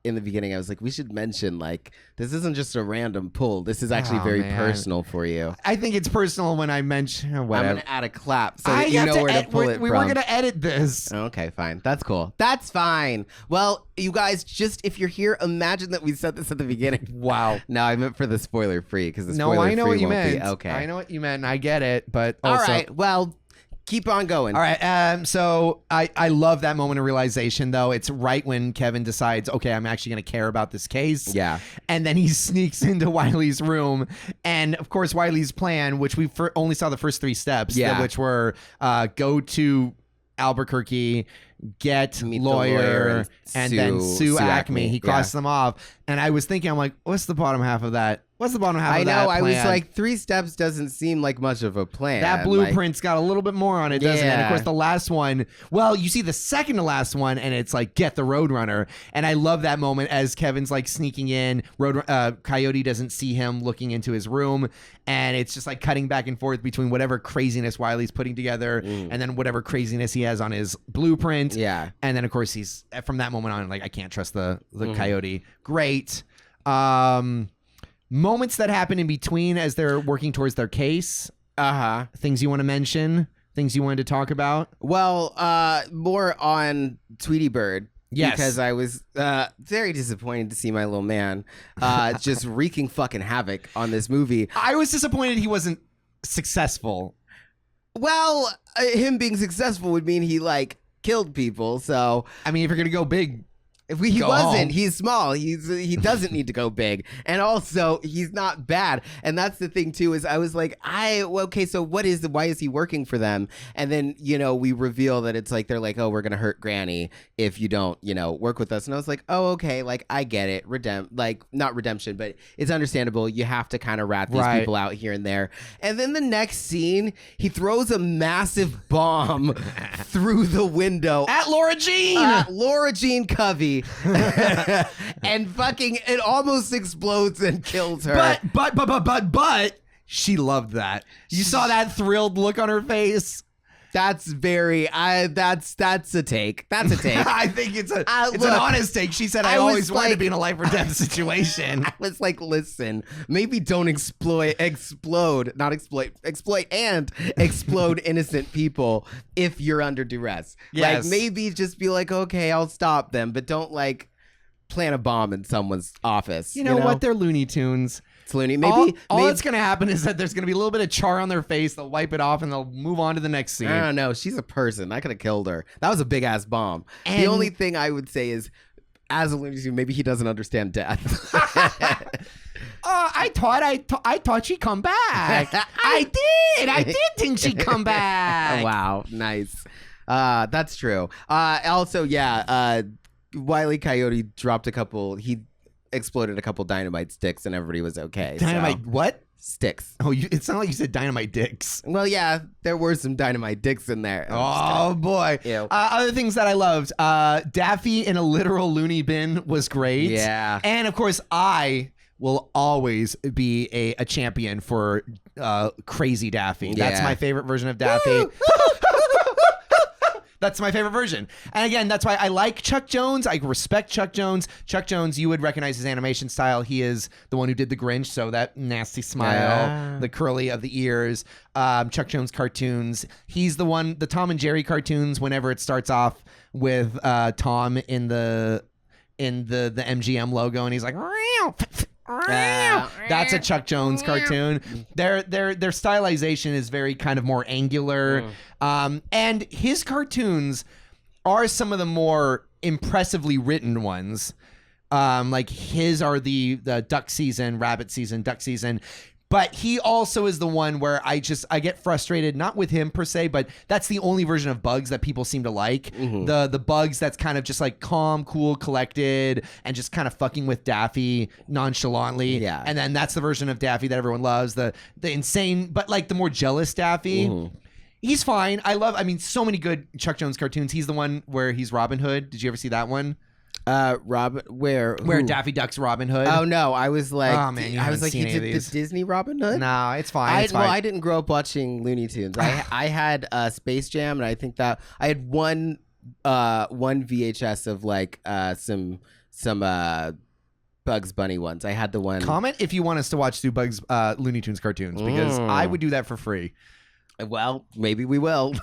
in the beginning, I was like, we should mention, like, this isn't just a random pull. This is actually very personal for you. I think it's personal when I mention whatever. I'm going to add a clap so that you know where to pull it from. We were going to edit this. Okay, fine. That's cool. That's fine. Well, you guys, just if you're here, imagine that we said this at the beginning. Wow. No, I meant for the spoiler-free, because the spoiler-free No, I know what you won't meant. be. Okay. I know what you meant, and I get it, but also... All right. Well, keep on going. All right. So I love that moment of realization, though. It's right when Kevin decides, okay, I'm actually going to care about this case. Yeah. And then he sneaks into Wiley's room. And, of course, Wiley's plan, which we only saw the first 3 steps, which were go to Albuquerque, get Meet lawyer, and then sue Acme. He crossed Yeah. them off. And I was thinking, I'm like, what's the bottom half of that? What's the bottom half I of know. that I was plan? like, 3 steps doesn't seem like much of a plan. That blueprint's got a little bit more on it, doesn't it? And of Yeah. course, the last one, well, you see the second to last one, and it's like, get the Roadrunner. And I love that moment as Kevin's like sneaking in. Coyote doesn't see him looking into his room. And it's just like cutting back and forth between whatever craziness Wiley's putting together and then whatever craziness he has on his blueprint. Yeah. And then, of course, he's from that moment on, like, I can't trust the Coyote. Great. Moments that happen in between as they're working towards their case. Things you want to mention? Things you wanted to talk about? Well, more on Tweety Bird. Yes. Because I was very disappointed to see my little man just wreaking fucking havoc on this movie. I was disappointed he wasn't successful. Well, him being successful would mean he, like, killed people, so... I mean, if you're going to go big... If he wasn't, he's small. He doesn't need to go big, and also he's not bad. And that's the thing too. Is I was like, okay, so why is he working for them? And then we reveal that it's like they're like, oh, we're gonna hurt Granny if you don't work with us. And I was like, oh, okay, like I get it, not redemption, but it's understandable. You have to kind of rat these people out here and there. And then the next scene, he throws a massive bomb through the window at Laura Jean Covey. And fucking it almost explodes and kills her. But she loved that. You saw that thrilled look on her face. That's very that's a take. That's a take. I think it's an honest take. She said, I always wanted to be in a life or death situation. I was like, listen, maybe don't exploit and explode innocent people if you're under duress. Yes. Like maybe just be like, okay, I'll stop them, but don't like plant a bomb in someone's office. You know what? They're Looney Tunes. It's Looney. Maybe that's going to happen is that there's going to be a little bit of char on their face. They'll wipe it off and they'll move on to the next scene. I don't know. She's a person. I could have killed her. That was a big ass bomb. And the only thing I would say is, as a Looney Tune, maybe he doesn't understand death. I thought she'd come back. I did think she'd come back. Wow, nice. That's true. Also, Wile E. Coyote dropped he exploded a couple dynamite sticks and everybody was okay. Dynamite what? Sticks. Oh, it's not like you said dynamite dicks. Well, yeah, there were some dynamite dicks in there. Oh, boy. Other things that I loved. Daffy in a literal loony bin was great. Yeah. And, of course, I will always be a champion for crazy Daffy. That's my favorite version of Daffy. That's my favorite version. And again, that's why I like Chuck Jones. I respect Chuck Jones. Chuck Jones, you would recognize his animation style. He is the one who did The Grinch, so that nasty smile, the curly of the ears. Chuck Jones cartoons. He's the Tom and Jerry cartoons, whenever it starts off with Tom in the in the MGM logo, and he's like, that's a Chuck Jones cartoon. Their stylization is very kind of more angular, and his cartoons are some of the more impressively written ones. Like his are the duck season, rabbit season, duck season. But he also is the one where I get frustrated, not with him per se, but that's the only version of Bugs that people seem to like. The Bugs that's kind of just like calm, cool, collected, and just kind of fucking with Daffy nonchalantly. Yeah. And then that's the version of Daffy that everyone loves. The insane, but like the more jealous Daffy. He's fine. I mean, so many good Chuck Jones cartoons. He's the one where he's Robin Hood. Did you ever see that one? Where Daffy Duck's Robin Hood. Oh no, I was like, oh man, you haven't seen any of these. The Disney Robin Hood. No, it's fine. It's fine. Well, I didn't grow up watching Looney Tunes. I had Space Jam, and I think that I had one VHS of like some Bugs Bunny ones. I had the one. Comment if you want us to watch through Bugs Looney Tunes cartoons, because I would do that for free. Well, maybe we will.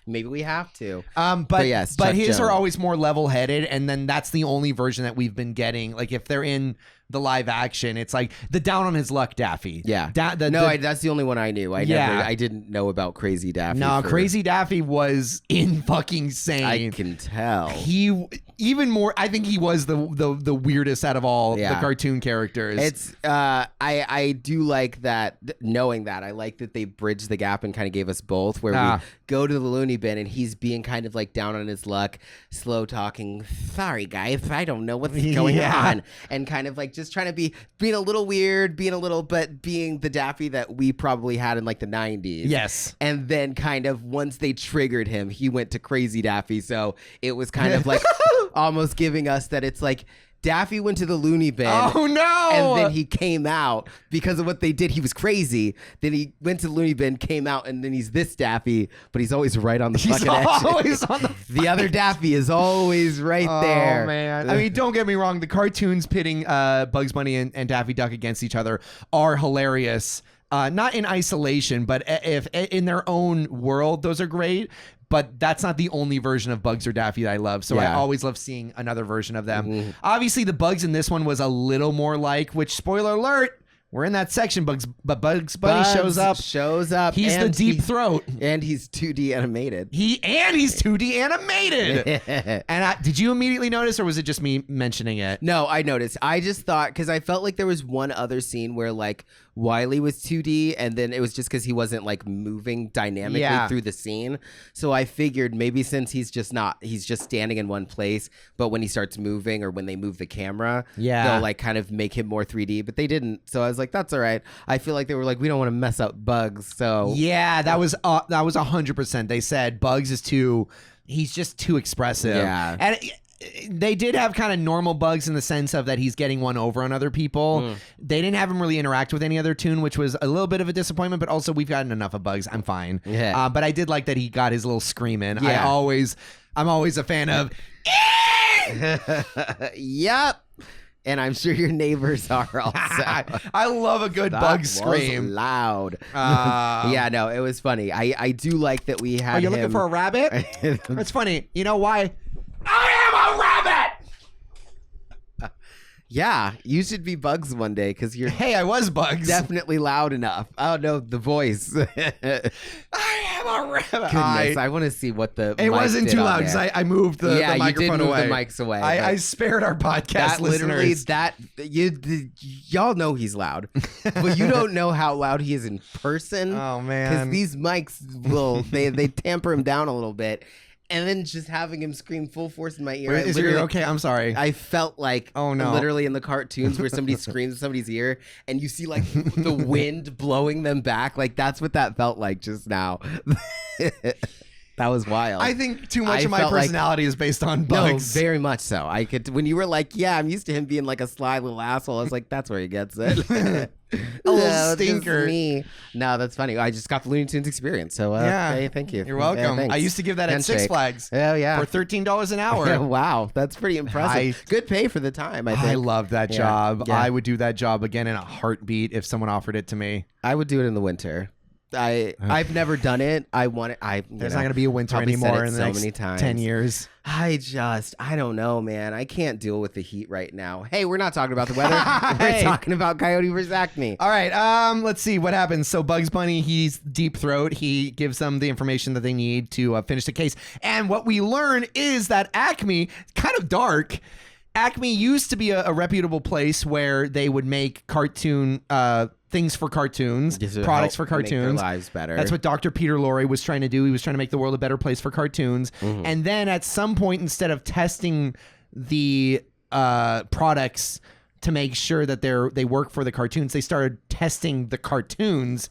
Maybe we have to. But yes, but his are always more level-headed, and then that's the only version that we've been getting. Like if they're in the live action, it's like the down on his luck Daffy. Yeah. That's the only one I knew. I didn't know about Crazy Daffy. No, Crazy Daffy was in fucking insane. I can tell. He even more. I think he was the weirdest out of all the cartoon characters. It's I do like that. Knowing that, I like that they bridged the gap and kind of gave us both, where we go to the loony bin and he's being kind of like down on his luck, slow talking. Sorry guys, I don't know what's going on, and kind of like just trying to being a little weird, but being the Daffy that we probably had in like the 90s. Yes. And then kind of once they triggered him, he went to Crazy Daffy. So it was kind of like almost giving us that it's like Daffy went to the loony bin. Oh no! And then he came out because of what they did. He was crazy. Then he went to the loony bin, came out, and then he's this Daffy, but he's always right on the fucking edge. Always on the other Daffy is always right there. Oh man! I mean, don't get me wrong. The cartoons pitting Bugs Bunny and Daffy Duck against each other are hilarious. Not in isolation, but if in their own world, those are great. But that's not the only version of Bugs or Daffy that I love. So I always love seeing another version of them. Obviously, the Bugs in this one was a little more like, which, spoiler alert, we're in that section, Bugs Bunny shows up. He's the deep throat. And he's 2D animated. He's 2D animated. And did you immediately notice, or was it just me mentioning it? No, I noticed. I just thought, because I felt like there was one other scene where like Wiley was 2D, and then it was just because he wasn't like moving dynamically through the scene. So I figured maybe since he's just standing in one place, but when he starts moving or when they move the camera, they'll like kind of make him more 3D, but they didn't. So I was like, that's all right. I feel like they were like, we don't want to mess up Bugs. So yeah, that was 100%. They said Bugs is he's just too expressive. Yeah. And they did have kind of normal Bugs in the sense of that he's getting one over on other people. They didn't have him really interact with any other toon, which was a little bit of a disappointment, but also we've gotten enough of Bugs. I'm fine. Yeah. But I did like that he got his little scream in. Yeah. I'm always a fan of Yep. And I'm sure your neighbors are also. I love a good Bug scream. Was loud. Yeah, no, it was funny. I do like that we had. Are you looking for a rabbit? That's funny. You know why? I am a rabbit. Yeah, you should be Bugs one day because you're. Hey, I was Bugs. Definitely loud enough. Oh no, the voice. I am a rabbit. Goodness, I want to see what the. It wasn't too loud because I moved the microphone you did move away. The mics away. I spared our podcast listeners. Y'all know he's loud, but you don't know how loud he is in person. Oh man, because these mics they tamper him down a little bit. And then just having him scream full force in my ear. Is your ear okay? I'm sorry. I felt like, oh no, literally in the cartoons where somebody screams in somebody's ear and you see like the wind blowing them back. Like that's what that felt like just now. That was wild. I think too much of my personality is based on Bugs. No, very much so. I could when you were like, yeah, I'm used to him being like a sly little asshole. I was like, that's where he gets it. A little stinker. Me. No, that's funny. I just got the Looney Tunes experience. So hey, thank you. You're welcome. Yeah, I used to give that at Six Flags. Oh yeah, for $13 an hour. Wow, that's pretty impressive. Good pay for the time. I think. I love that job. Yeah. I would do that job again in a heartbeat if someone offered it to me. I would do it in the winter. I've never done it. I want it. There's not going to be a winter anymore in the next many times. 10 years. I don't know, man. I can't deal with the heat right now. Hey, we're not talking about the weather. We're talking about Coyote versus ACME. All right. Let's see what happens. So Bugs Bunny, he's deep throat. He gives them the information that they need to finish the case. And what we learn is that ACME, kind of dark. ACME used to be a reputable place where they would make cartoon things for cartoons, products for cartoons. Make their lives better. That's what Dr. Peter Lorre was trying to do. He was trying to make the world a better place for cartoons. Mm-hmm. And then at some point, instead of testing the products to make sure that they work for the cartoons, they started testing the cartoons.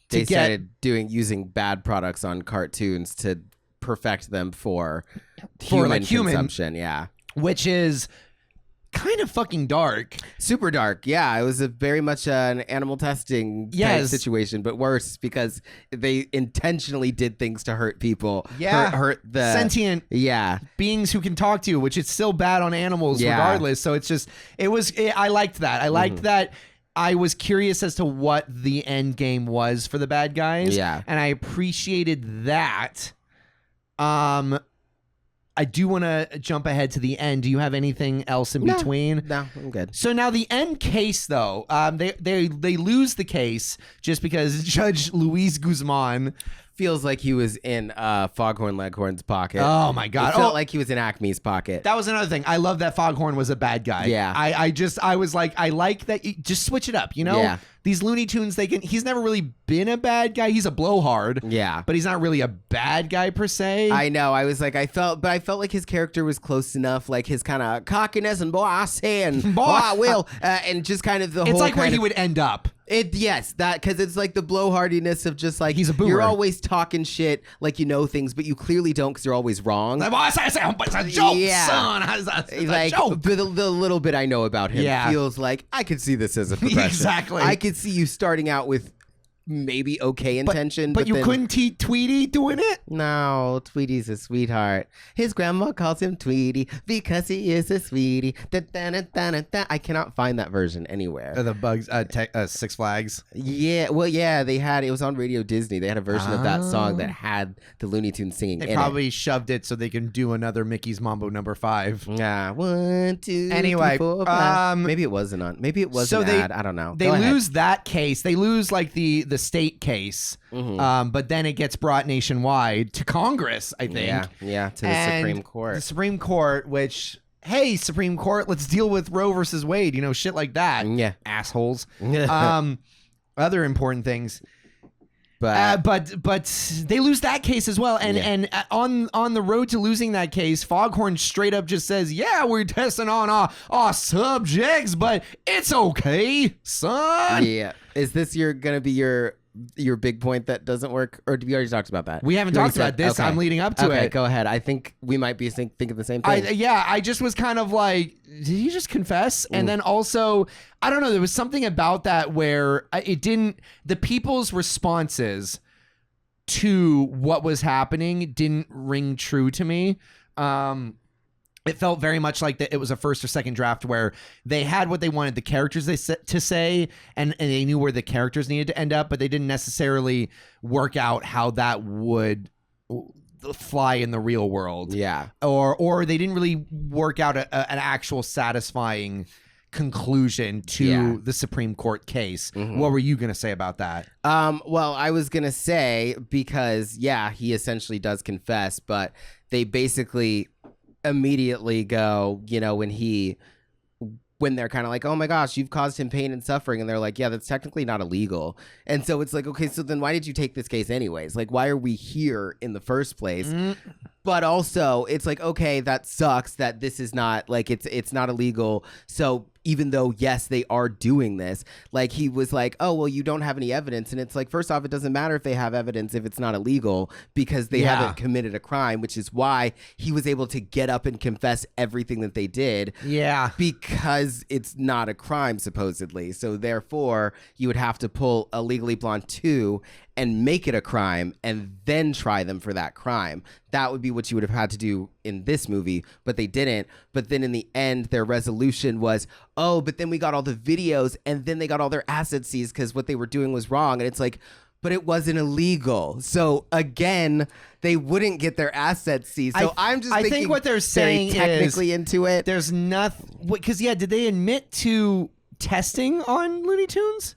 They started using bad products on cartoons to perfect them for human consumption. Yeah. Which is kind of fucking dark. Super dark. Yeah, it was very much an animal testing type situation, but worse because they intentionally did things to hurt people. Yeah. Hurt the sentient beings who can talk to you, which it's still bad on animals regardless. So it's just, I liked that. I liked that. I was curious as to what the end game was for the bad guys. Yeah. And I appreciated that. I do want to jump ahead to the end. Do you have anything else in between? No, I'm good. So now the end case, though, they lose the case just because Judge Luis Guzman feels like he was in Foghorn Leghorn's pocket. Oh my God! It felt like he was in ACME's pocket. That was another thing. I love that Foghorn was a bad guy. Yeah. I was like, I like that. Just switch it up. You know. Yeah. These Looney Tunes, he's never really been a bad guy. He's a blowhard. Yeah. But he's not really a bad guy per se. I know. I was like, I felt like his character was close enough, like his kind of cockiness and boy, I say, and boy, I will. And just kind of the whole. It's like where he would end up. Yes, that because it's like the blowhardiness of just like he's a boomer. You're always talking shit like you know things, but you clearly don't because you're always wrong. It's a joke, son. It's like a joke. The little bit I know about him feels like I could see this as a progression. Exactly. I could see you starting out with maybe okay intention, but you then, couldn't see Tweety doing it. No, Tweety's a sweetheart. His grandma calls him Tweety because he is a sweetie. I cannot find that version anywhere. The Bugs, Six Flags. Yeah, well, yeah, they had it was on Radio Disney. They had a version of that song that had the Looney Tunes singing. They probably shoved it so they can do another Mickey's Mambo number 5. Yeah, 1, 2. Anyway, 3, 4, 5. Maybe it wasn't on. Maybe it was an ad. I don't know. They lose that case. They lose like the state case, but then it gets brought nationwide to Congress, I think. Yeah, to the Supreme Court. The Supreme Court, which, hey, Supreme Court, let's deal with Roe versus Wade, shit like that. Yeah. Assholes. Other important things. But they lose that case as well, and on the road to losing that case, Foghorn straight up just says, "Yeah, we're testing on our subjects, but it's okay, son." Yeah, is this gonna be your big point that doesn't work, or we already talked about that? We haven't talked about this. Okay. I'm leading up to it. Go ahead. I think we might be thinking the same thing. I just was kind of like, did he just confess? And then also, I don't know, there was something about that where the people's responses to what was happening didn't ring true to me. It felt very much like that it was a first or second draft where they had what they wanted the characters to say, and they knew where the characters needed to end up, but they didn't necessarily work out how that would fly in the real world. Yeah. Or they didn't really work out an actual satisfying conclusion to the Supreme Court case. What were you going to say about that? Well, I was going to say, because, he essentially does confess, but they basically immediately go, when they're kind of like, oh my gosh, you've caused him pain and suffering, and they're like, yeah, that's technically not illegal. And so it's like, okay, so then why did you take this case anyways? Like, why are we here in the first place? But also it's like, okay, that sucks that this is not like it's not illegal. So even though, yes, they are doing this, like he was like, oh, well, you don't have any evidence. And it's like, first off, it doesn't matter if they have evidence if it's not illegal because they haven't committed a crime, which is why he was able to get up and confess everything that they did. Yeah. Because it's not a crime, supposedly. So therefore, you would have to pull a Legally Blonde 2 and make it a crime and then try them for that crime. That would be what you would have had to do in this movie, but they didn't. But then in the end, their resolution was, oh, but then we got all the videos and then they got all their assets seized because what they were doing was wrong. And it's like, but it wasn't illegal. So again, they wouldn't get their assets seized. So I'm just thinking think what they're saying technically into it. There's nothing because did they admit to testing on Looney Tunes?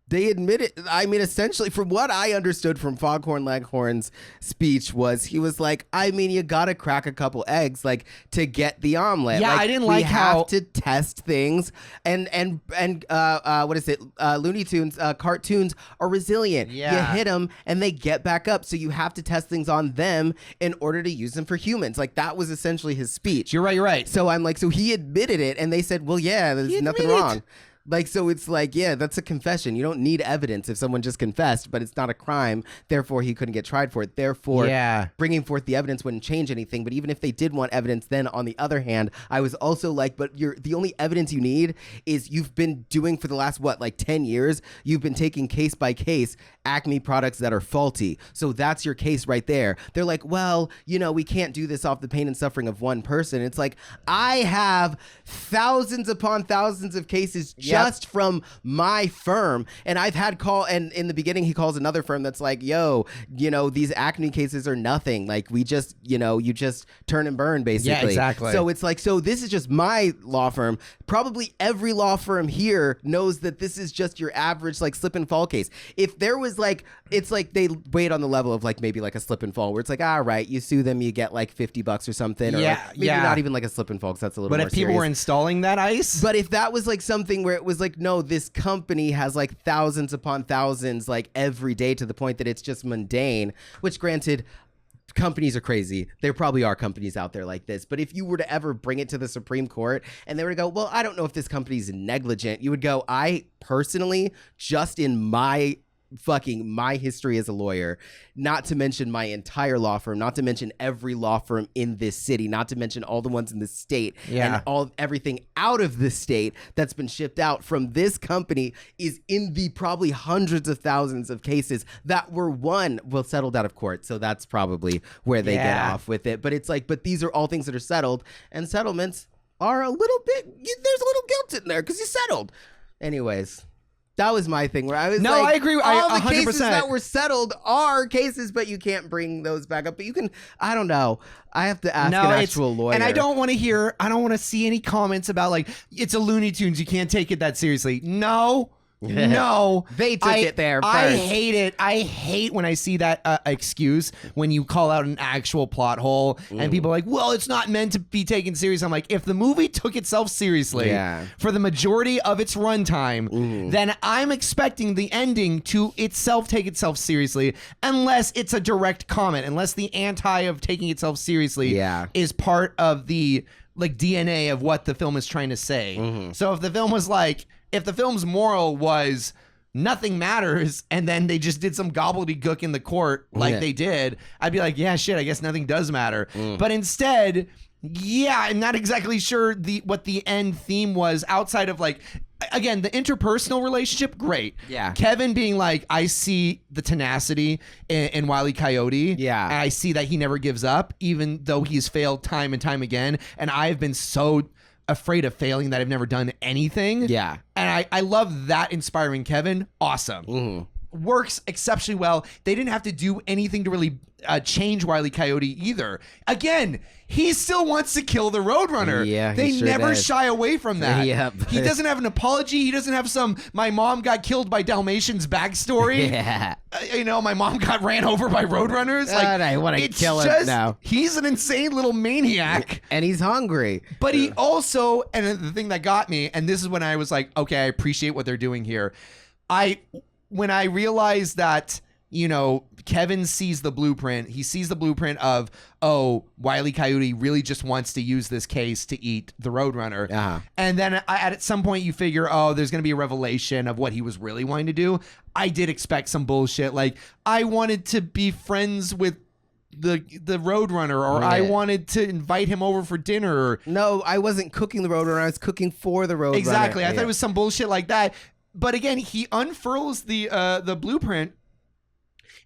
They admitted, I mean, essentially, from what I understood from Foghorn Leghorn's speech was he was like, I mean, you got to crack a couple eggs, like, to get the omelet. Yeah, like, I didn't like how... We have to test things, and what is it? Looney Tunes, cartoons are resilient. Yeah. You hit them, and they get back up, so you have to test things on them in order to use them for humans. Like, that was essentially his speech. You're right. So I'm like, so he admitted it, and they said, well, yeah, there's nothing wrong. Like, so it's like, yeah, that's a confession. You don't need evidence if someone just confessed, but it's not a crime. Therefore, he couldn't get tried for it. Therefore, bringing forth the evidence wouldn't change anything. But even if they did want evidence, then on the other hand, I was also like, but the only evidence you need is you've been doing for the last, 10 years, you've been taking case by case Acme products that are faulty. So that's your case right there. They're like, well, we can't do this off the pain and suffering of one person. It's like, I have thousands upon thousands of cases just from my firm. And I've had and in the beginning, he calls another firm that's like, yo, these Acme cases are nothing. Like, we just, you just turn and burn, basically. Yeah, exactly. So it's like, so this is just my law firm. Probably every law firm here knows that this is just your average, slip and fall case. If there was it's like they wait on the level of maybe a slip and fall where it's like, all right, you sue them, you get $50 or something. Or maybe not even a slip and fall, because that's a little more serious. But if people were installing that ice? But if that was something where it was no, this company has thousands upon thousands every day to the point that it's just mundane, which granted, companies are crazy. There probably are companies out there like this. But if you were to ever bring it to the Supreme Court and they were to go, well, I don't know if this company's negligent, you would go, I personally, just in my history as a lawyer, not to mention my entire law firm, not to mention every law firm in this city, not to mention all the ones in the state, and everything out of the state that's been shipped out from this company is in the probably hundreds of thousands of cases that were settled out of court. So that's probably where they get off with it. But it's but these are all things that are settled, and settlements are a little bit, there's a little guilt in there because you settled. Anyways. That was my thing where I was I agree. All the 100%. cases that were settled are cases, but you can't bring those back up. But you can, I don't know. I have to ask an actual lawyer. And I don't want to see any comments about it's a Looney Tunes. You can't take it that seriously. No. No, they took it there first. I hate it. I hate when I see that excuse when you call out an actual plot hole and people are like, well, it's not meant to be taken serious. I'm like, if the movie took itself seriously for the majority of its runtime, then I'm expecting the ending to itself take itself seriously, unless it's a direct comment, unless the anti of taking itself seriously is part of the DNA of what the film is trying to say. So if the film was if the film's moral was nothing matters, and then they just did some gobbledygook in the court they did, I'd be like, yeah, shit, I guess nothing does matter. But instead, I'm not exactly sure what the end theme was outside of again, the interpersonal relationship, great. Yeah. Kevin being I see the tenacity in Wile E. Coyote. Yeah. And I see that he never gives up, even though he's failed time and time again. And I've been so afraid of failing that I've never done anything. Yeah. And I love that inspiring Kevin. Awesome. Works exceptionally well. They didn't have to do anything to really change Wile E. Coyote either. Again, he still wants to kill the Roadrunner. Yeah, they sure never does. shy away from that. Yep. He doesn't have an apology. He doesn't have some my mom got killed by Dalmatians backstory. Yeah. My mom got ran over by Roadrunners. I want to kill him now. He's an insane little maniac. And he's hungry. But he also, and the thing that got me, and this is when I was like, okay, I appreciate what they're doing here. When I realized that, Kevin sees the blueprint. He sees the blueprint of, Wile E. Coyote really just wants to use this case to eat the Roadrunner. And then at some point you figure, there's going to be a revelation of what he was really wanting to do. I did expect some bullshit. I wanted to be friends with the Roadrunner, or I wanted to invite him over for dinner. No, I wasn't cooking the Roadrunner. I was cooking for the Roadrunner. Exactly. I thought it was some bullshit like that. But again, he unfurls the blueprint,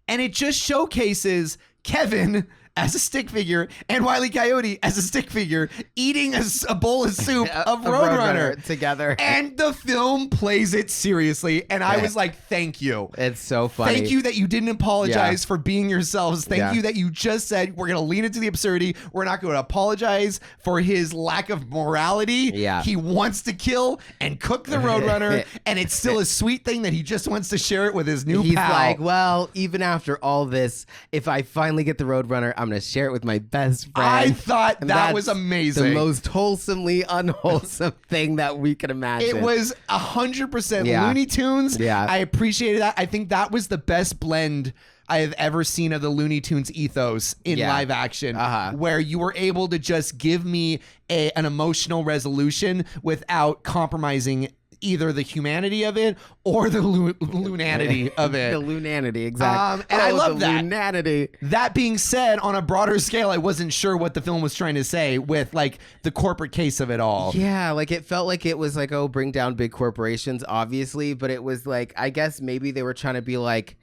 and it just showcases Kevin as a stick figure and Wile E. Coyote as a stick figure eating a bowl of soup of Roadrunner together. And the film plays it seriously. And I was like, thank you. It's so funny. Thank you that you didn't apologize for being yourselves. Thank you that you just said, we're going to lean into the absurdity. We're not going to apologize for his lack of morality. Yeah. He wants to kill and cook the Roadrunner. And it's still a sweet thing that he just wants to share it with his new He's pal. like, well, even after all this, if I finally get the Roadrunner, I'm going to share it with my best friend. I thought And that that's was amazing. The most wholesomely unwholesome thing that we could imagine. It was 100% Yeah. Looney Tunes. Yeah. I appreciated that. I think that was the best blend I have ever seen of the Looney Tunes ethos in live action, where you were able to just give me an emotional resolution without compromising either the humanity of it or the lunanity of it. The lunanity, exactly. And I love the that. Lunanity. That being said, on a broader scale, I wasn't sure what the film was trying to say with like the corporate case of it all. Yeah, like it felt like it was like, oh, bring down big corporations, obviously, but it was like, I guess maybe they were trying to be like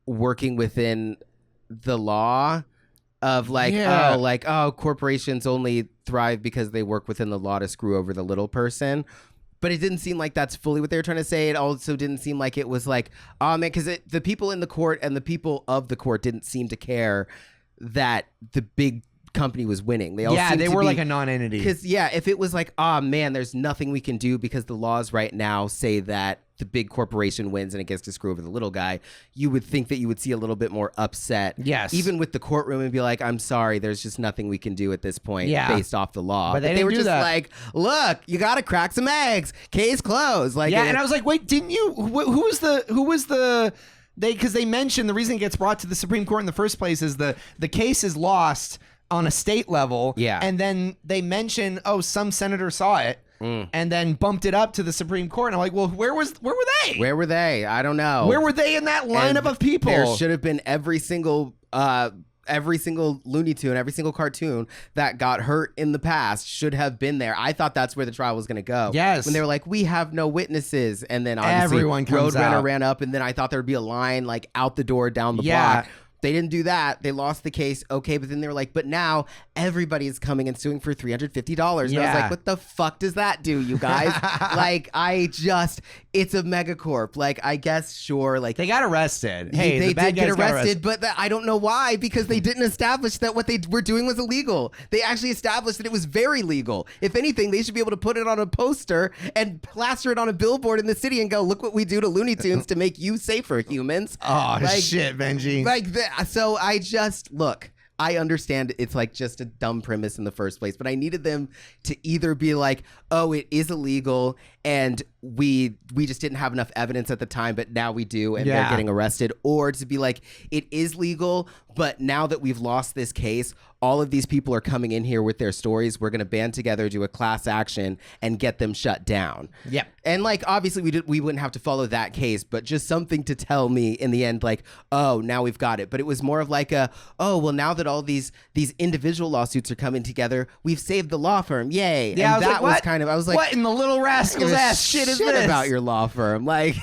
working within the law of like, corporations only thrive because they work within the law to screw over the little person. But it didn't seem like that's fully what they were trying to say. It also didn't seem like it was like, oh man, because the people in the court and the people of the court didn't seem to care that the big company was winning. They all they were like a non-entity. Because if it was like, oh man, there's nothing we can do because the laws right now say that the big corporation wins and it gets to screw over the little guy, you would think that you would see a little bit more upset. Yes. Even with the courtroom and be like, I'm sorry, there's just nothing we can do at this point based off the law. But they were didn't do just that. like, look, you got to crack some eggs. Case closed. Like, and I was like, wait, didn't you? Who was the? Because they mentioned the reason it gets brought to the Supreme Court in the first place is the case is lost on a state level. Yeah. And then they mention, some senator saw it. And then bumped it up to the Supreme Court. And I'm like, well, where were they? Where were they? I don't know. Where were they in that lineup of people? There should have been every single Looney Tune, every single cartoon that got hurt in the past should have been there. I thought that's where the trial was going to go. Yes. When they were like, we have no witnesses. And then obviously everyone comes Roadrunner out. ran up, and then I thought there would be a line like out the door down the block. They didn't do that. They lost the case. Okay, but then they were like, but now everybody is coming and suing for $350. And I was like, what the fuck does that do, you guys? Like, it's a megacorp. Like, I guess, sure. Like, they got arrested. Hey, they the bad did get guys arrested, but I don't know why, because they didn't establish that what they were doing was illegal. They actually established that it was very legal. If anything, they should be able to put it on a poster and plaster it on a billboard in the city and go, look what we do to Looney Tunes to make you safer, humans. Oh, shit, Benji. So I understand it's like just a dumb premise in the first place, but I needed them to either be like, oh, it is illegal and we just didn't have enough evidence at the time, but now we do and they're getting arrested, or to be like, it is legal, but now that we've lost this case, all of these people are coming in here with their stories. We're going to band together, do a class action, and get them shut down. Yep. And like, obviously we wouldn't have to follow that case, but just something to tell me in the end, like, oh, now we've got it. But it was more of like now that all these individual lawsuits are coming together, we've saved the law firm. Yay. Yeah, and I was like, what in the little rascal's ass shit is this? About your law firm. Like,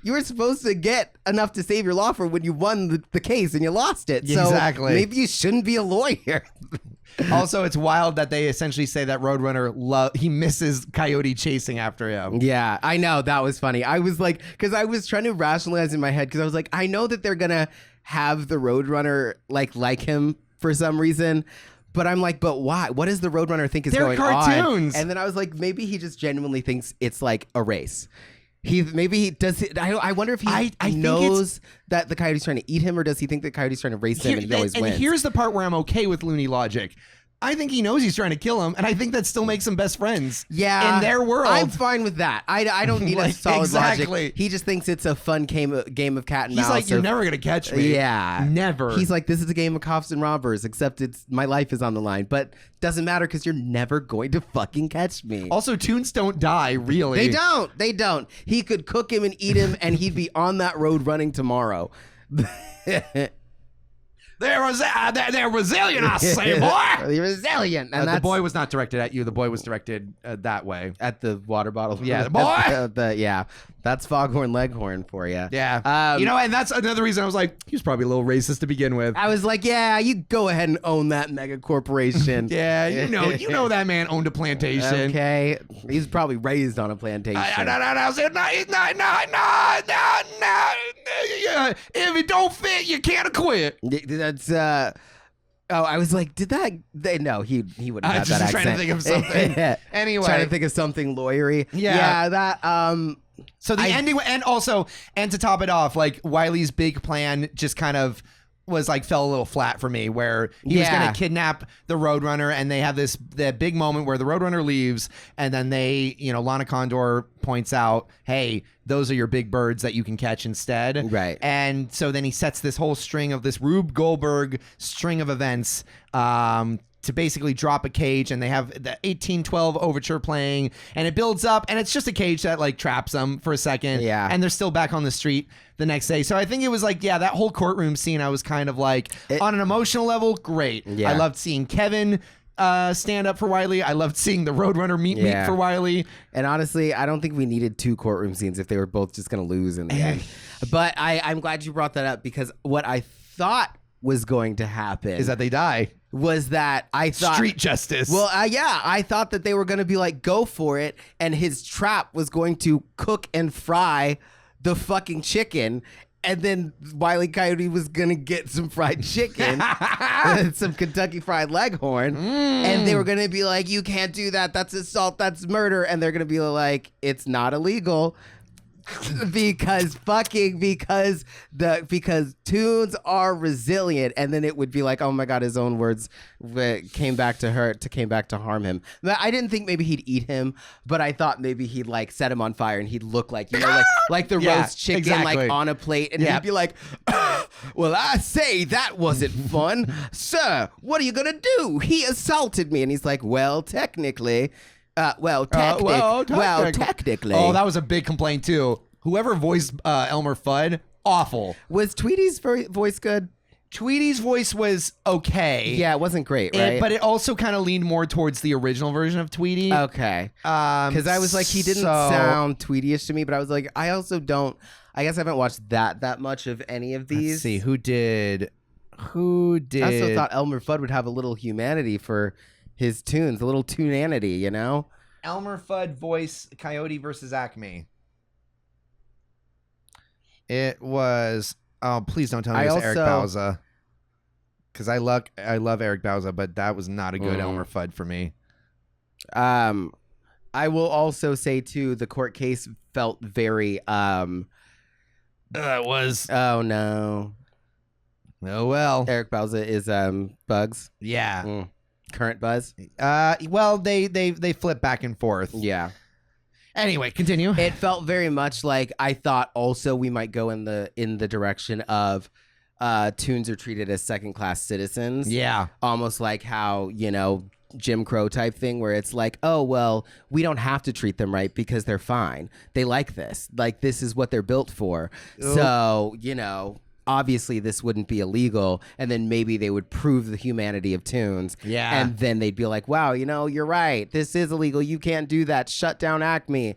you were supposed to get enough to save your law firm when you won the case and you lost it. So exactly. Maybe you shouldn't be a lawyer. Also, it's wild that they essentially say that Roadrunner he misses Coyote chasing after him. Yeah, I know. That was funny. I was like, because I was trying to rationalize in my head, because I was like, I know that they're going to have the Roadrunner like him for some reason. But I'm like, but why? What does the Roadrunner think is They're going cartoons. on? And then I was like, maybe he just genuinely thinks it's like a race. I wonder if he knows that the Coyote's trying to eat him, or does he think that Coyote's trying to race him and he always wins? And here's the part where I'm okay with Looney logic. I think he knows he's trying to kill him, and I think that still makes them best friends. Yeah, in their world, I'm fine with that. I don't need a solid logic. He just thinks it's a fun game of cat and mouse. He's like, you're never gonna catch me. Yeah, never. He's like, this is a game of cops and robbers, except my life is on the line. But doesn't matter because you're never going to fucking catch me. Also, Toons don't die, really. They don't. He could cook him and eat him, and he'd be on that road running tomorrow. They're Brazilian, I say, boy. They're resilient. And The boy was not directed at you. The boy was directed that way. at the water bottle. Yeah, the boy. Yeah, that's Foghorn Leghorn for you. Yeah. And that's another reason I was like, he was probably a little racist to begin with. I was like, yeah, you go ahead and own that mega corporation. Yeah, you know that man owned a plantation. Okay, he's probably raised on a plantation. If it don't fit, you can't quit. That's I was like, did that? No, he wouldn't have that accent. I was just trying to think of something. Anyway, trying to think of something lawyery. Yeah, that. So the ending, and to top it off, like Wiley's big plan just kind of was like fell a little flat for me, where he was going to kidnap the Roadrunner, and they have that big moment where the Roadrunner leaves, and then Lana Condor points out, hey, those are your big birds that you can catch instead. Right. And so then he sets this whole string of this Rube Goldberg string of events to basically drop a cage, and they have the 1812 overture playing, and it builds up, and it's just a cage that like traps them for a second. Yeah. And they're still back on the street the next day. So I think it was like, that whole courtroom scene, I was kind of like, on an emotional level, great. Yeah. I loved seeing Kevin stand up for Wiley. I loved seeing the Roadrunner meet for Wiley. And honestly, I don't think we needed 2 courtroom scenes if they were both just going to lose in the end. But I'm glad you brought that up, because what I thought was going to happen Is that they die. Was that I thought street justice. Well, I thought that they were going to be like, go for it, and his trap was going to cook and fry the fucking chicken, and then Wile E. Coyote was going to get some fried chicken, some Kentucky Fried Leghorn, and they were going to be like, you can't do that. That's assault. That's murder. And they're going to be like, it's not illegal. because tunes are resilient, and then it would be like, oh my god, his own words came back to harm him. I didn't think maybe he'd eat him, but I thought maybe he'd like set him on fire, and he'd look like like the roast chicken like on a plate, and he'd be like, well, I say that wasn't fun, sir. What are you gonna do? He assaulted me, and he's like, well, technically. Technically. Oh, that was a big complaint too. Whoever voiced Elmer Fudd, awful. Was Tweety's voice good? Tweety's voice was okay. Yeah, it wasn't great, right? But it also kind of leaned more towards the original version of Tweety. Okay. Because I was like, he didn't sound Tweety-ish to me, but I was like, I also don't. I guess I haven't watched that much of any of these. Let's see, who did? I also thought Elmer Fudd would have a little humanity for his tunes, a little tunanity, you know? Elmer Fudd voice Coyote versus ACME. It was, oh, please don't tell me it was Eric Bauza. Because I love Eric Bauza, but that was not a good Elmer Fudd for me. I will also say, too, the court case felt very, it was. Oh, no. Oh, well. Eric Bauza is Bugs. Yeah. Current Buzz? Well, they flip back and forth. Yeah. Anyway, continue. It felt very much like I thought also we might go in the direction of tunes are treated as second-class citizens. Yeah. Almost like how, Jim Crow type thing, where it's like, oh, well, we don't have to treat them right because they're fine. They like this. Like, this is what they're built for. Ooh. So, obviously this wouldn't be illegal, and then maybe they would prove the humanity of tunes. Yeah. And then they'd be like, wow, you're right. This is illegal. You can't do that. Shut down ACME.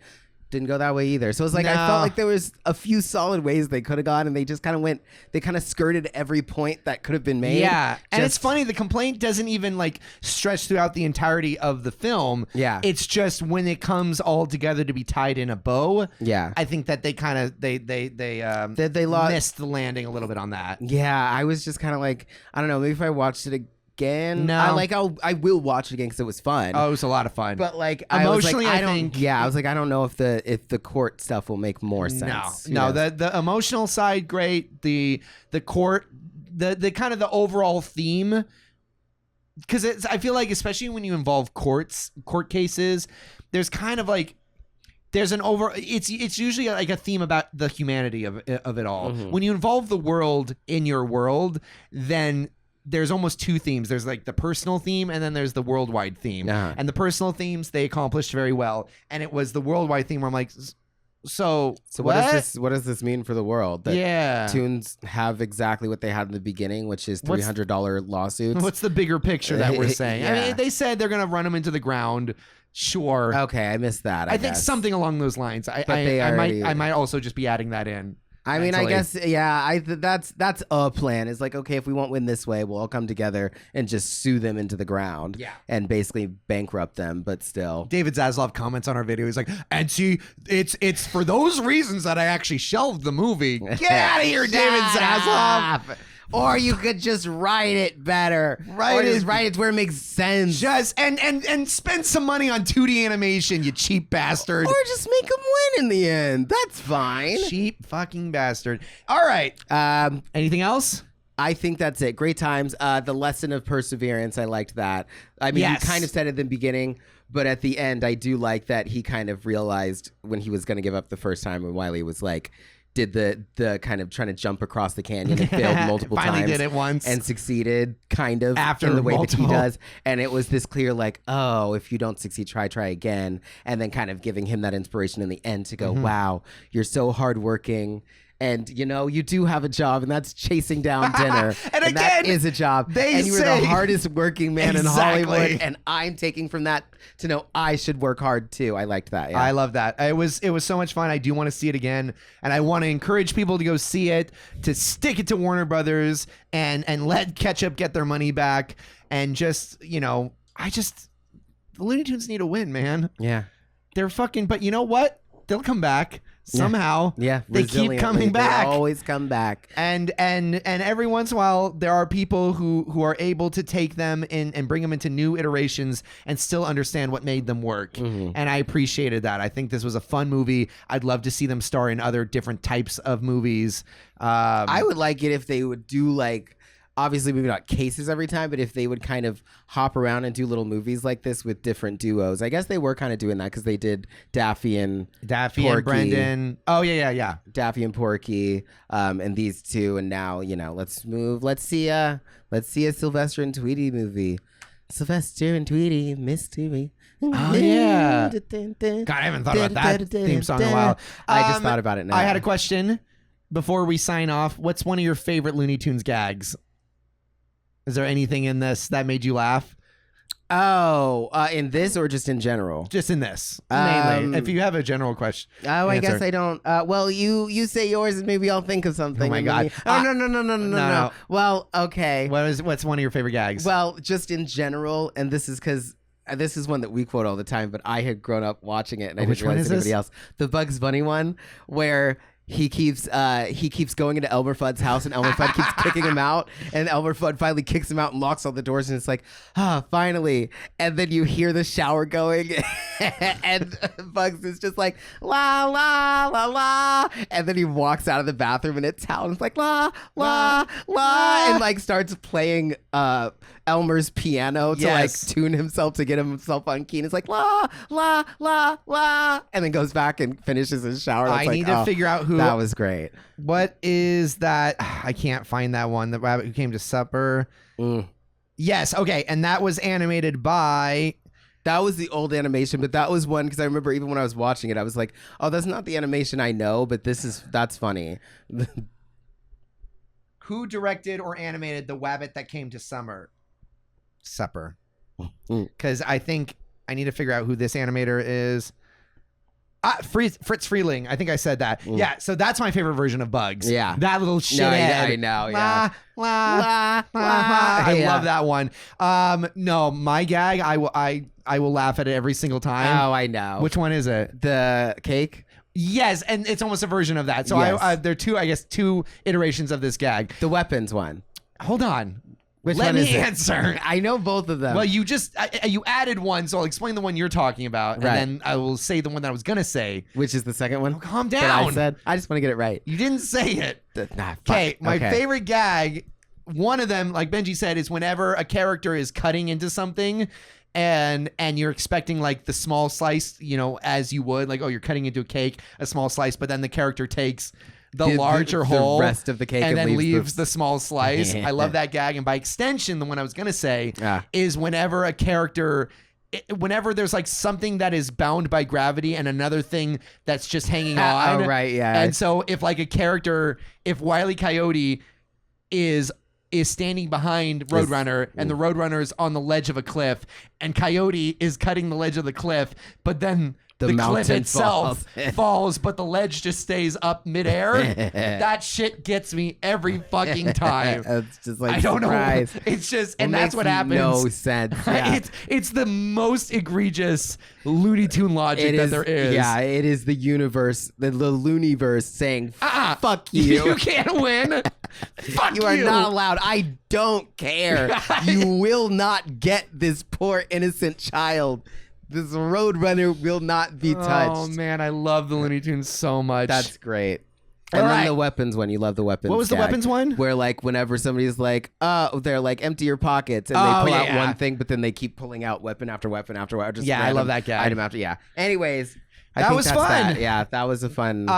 Didn't go that way either. So it's like, I felt like there was a few solid ways they could have gone, and they just kind of skirted every point that could have been made. Yeah. And it's funny, the complaint doesn't even like stretch throughout the entirety of the film. Yeah. It's just when it comes all together to be tied in a bow. Yeah. I think that they kind of, they missed the landing a little bit on that. Yeah. I was just kind of like, I don't know, maybe if I watched it again. No, I will watch it again because it was fun. Oh, it was a lot of fun. But like emotionally, I think I was like, I don't know if the court stuff will make more sense. No, the emotional side, great. The court, the kind of the overall theme, because I feel like especially when you involve court cases, there's kind of like. It's usually like a theme about the humanity of it all. Mm-hmm. When you involve the world in your world, then there's almost two themes. There's like the personal theme, and then there's the worldwide theme. Uh-huh. And the personal themes they accomplished very well. And it was the worldwide theme where I'm like, So what does this mean for the world? That Yeah. Toons have exactly what they had in the beginning, which is $300 lawsuits. What's the bigger picture that we're saying? I Yeah. mean, they said they're going to run them into the ground. Sure. Okay, I missed that. I think something along those lines. I might also just be adding that in. I mean, mentally. I guess, yeah. That's a plan. It's like, okay, if we won't win this way, we'll all come together and just sue them into the ground. Yeah. And basically bankrupt them. But still, David Zaslav comments on our video. He's like, and see, it's for those reasons that I actually shelved the movie. Get out of here, David Zaslav. Or you could just write it better. Write it where it makes sense. Just and spend some money on 2D animation, you cheap bastard. Or just make them win in the end. That's fine. Cheap fucking bastard. All right. Anything else? I think that's it. Great times. The lesson of perseverance. I liked that. I mean, Yes. you kind of said it at the beginning, but at the end, I do like that he kind of realized when he was going to give up the first time, when Wiley was like, did the kind of trying to jump across the canyon and failed multiple times. Finally did it once. And succeeded kind of After in the way multiple. that he does. And it was this clear like, oh, if you don't succeed, try again. And then kind of giving him that inspiration in the end to go, wow, you're so hardworking. And, you know, you do have a job, and that's chasing down dinner. And again, that is a job. And you were the hardest working man in Hollywood. And I'm taking from that to know I should work hard, too. I liked that. Yeah. I love that. It was so much fun. I do want to see it again. And I want to encourage people to go see it, to stick it to Warner Brothers and let Ketchup get their money back. And just, you know, the Looney Tunes need a win, man. Yeah. They're fucking, but you know what? They'll come back. Somehow, yeah, they keep coming back. They always come back. And every once in a while, there are people who are able to take them and bring them into new iterations and still understand what made them work. And I appreciated that. I think this was a fun movie. I'd love to see them star in other different types of movies. I would like it if they would do like, obviously maybe not cases every time, but if they would kind of hop around and do little movies like this with different duos. I guess they were kind of doing that because they did Daffy and Porky. and Brendan. Oh yeah. Daffy and Porky, and these two, and now, you know, let's see a Sylvester and Tweety movie. Sylvester and Tweety, mystery. Oh yeah. God, I haven't thought about that theme song in a while. I just thought about it now. I had a question before we sign off. What's one of your favorite Looney Tunes gags? Is there anything in this that made you laugh? Oh, in this or just in general? Just in this, mainly. If you have a general question. Oh, I guess I don't. Well, you say yours and maybe I'll think of something. Oh my God. No. Well, okay. What's one of your favorite gags? Well, just in general, and this is because this is one that we quote all the time, but I had grown up watching it and I didn't realize anybody else. The Bugs Bunny one, where he keeps going into Elmer Fudd's house and Elmer Fudd keeps kicking him out, and Elmer Fudd finally kicks him out and locks all the doors, and it's like, finally. And then you hear the shower going and Bugs is just like, la la la la, and then he walks out of the bathroom and it's Hal and it's like, la la la, and like starts playing Elmer's piano to like tune himself to get himself on key, and it's like la la la la, and then goes back and finishes his shower. I need to figure out who. That was great. What is that? I can't find that one. The rabbit who came to supper. Yes. Okay. And that was animated by. That was the old animation, but that was one because I remember even when I was watching it, I was like, "Oh, that's not the animation I know, but that's funny." Who directed or animated the Wabbit that came to supper? Because I think I need to figure out who this animator is. Fritz Freeling. I think I said that. Yeah, so that's my favorite version of Bugs. Yeah. That little shit. I know, yeah. I love that one. No, my gag, I will laugh at it every single time. Oh, I know. Which one is it? The cake? Yes, and it's almost a version of that. So yes. There are two iterations of this gag. The weapons one. Hold on. Which Let one me is it? answer. I know both of them. Well, you added one, so I'll explain the one you're talking about, and then I will say the one that I was gonna say. Which is the second one? Oh, calm that down. I just want to get it right. You didn't say it. Okay, my favorite gag, one of them, like Benji said, is whenever a character is cutting into something and you're expecting like the small slice, you know, as you would, like, oh, you're cutting into a cake, a small slice, but then the character takes the larger whole, the rest of the cake, and then leaves the small slice. Yeah. I love that gag. And by extension, the one I was going to say is whenever a character whenever there's like something that is bound by gravity and another thing that's just hanging on. Oh, right, yeah. And so if like a character, if Wile E. Coyote is standing behind Roadrunner and the Roadrunner is on the ledge of a cliff and Coyote is cutting the ledge of the cliff, but then the cliff mountain itself falls, but the ledge just stays up midair. That shit gets me every fucking time. It's just like, I don't surprise. know. It's just, and It that's what makes happens. No sense. Yeah. It's the most egregious Looney Tune logic that there is. Yeah, it is the universe, the Looniverse saying, fuck you. You can't win. Fuck you. You are not allowed. I don't care. You will not get this poor innocent child. This Roadrunner will not be touched. Oh man, I love the Looney Tunes so much. That's great. And then the weapons one. You love the weapons. What was the weapons one? Where like whenever somebody's like, they're like, empty your pockets, and they pull out one thing, but then they keep pulling out weapon after weapon after weapon. Just I love that guy. Item after Anyways, that was fun. Yeah, that was a fun.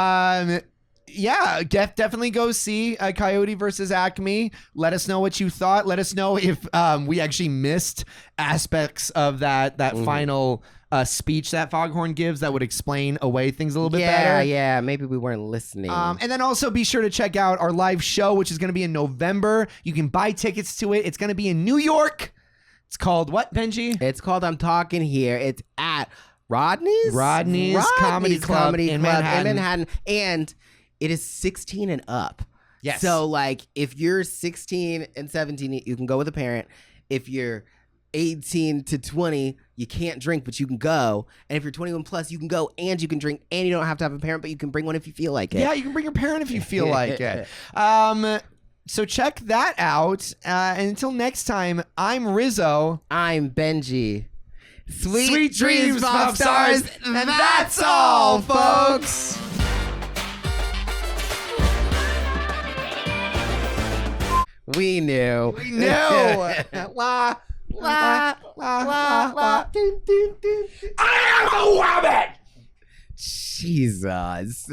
Yeah, definitely go see Coyote versus Acme. Let us know what you thought. Let us know if we actually missed aspects of that final speech that Foghorn gives that would explain away things a little bit better. Yeah, maybe we weren't listening. And then also be sure to check out our live show, which is going to be in November. You can buy tickets to it. It's going to be in New York. It's called what, Benji? It's called I'm Talking Here. It's at Rodney's Comedy Club in Manhattan. And it is 16 and up. Yes. So, like, if you're 16 and 17, you can go with a parent. If you're 18 to 20, you can't drink, but you can go. And if you're 21 plus, you can go and you can drink, and you don't have to have a parent, but you can bring one if you feel like it. Yeah, you can bring your parent if you feel like it. So check that out. And until next time, I'm Rizzo. I'm Benji. Sweet dreams, pop stars. And that's all, folks. We knew. La, la, la, la, la. I am a rabbit! Jesus.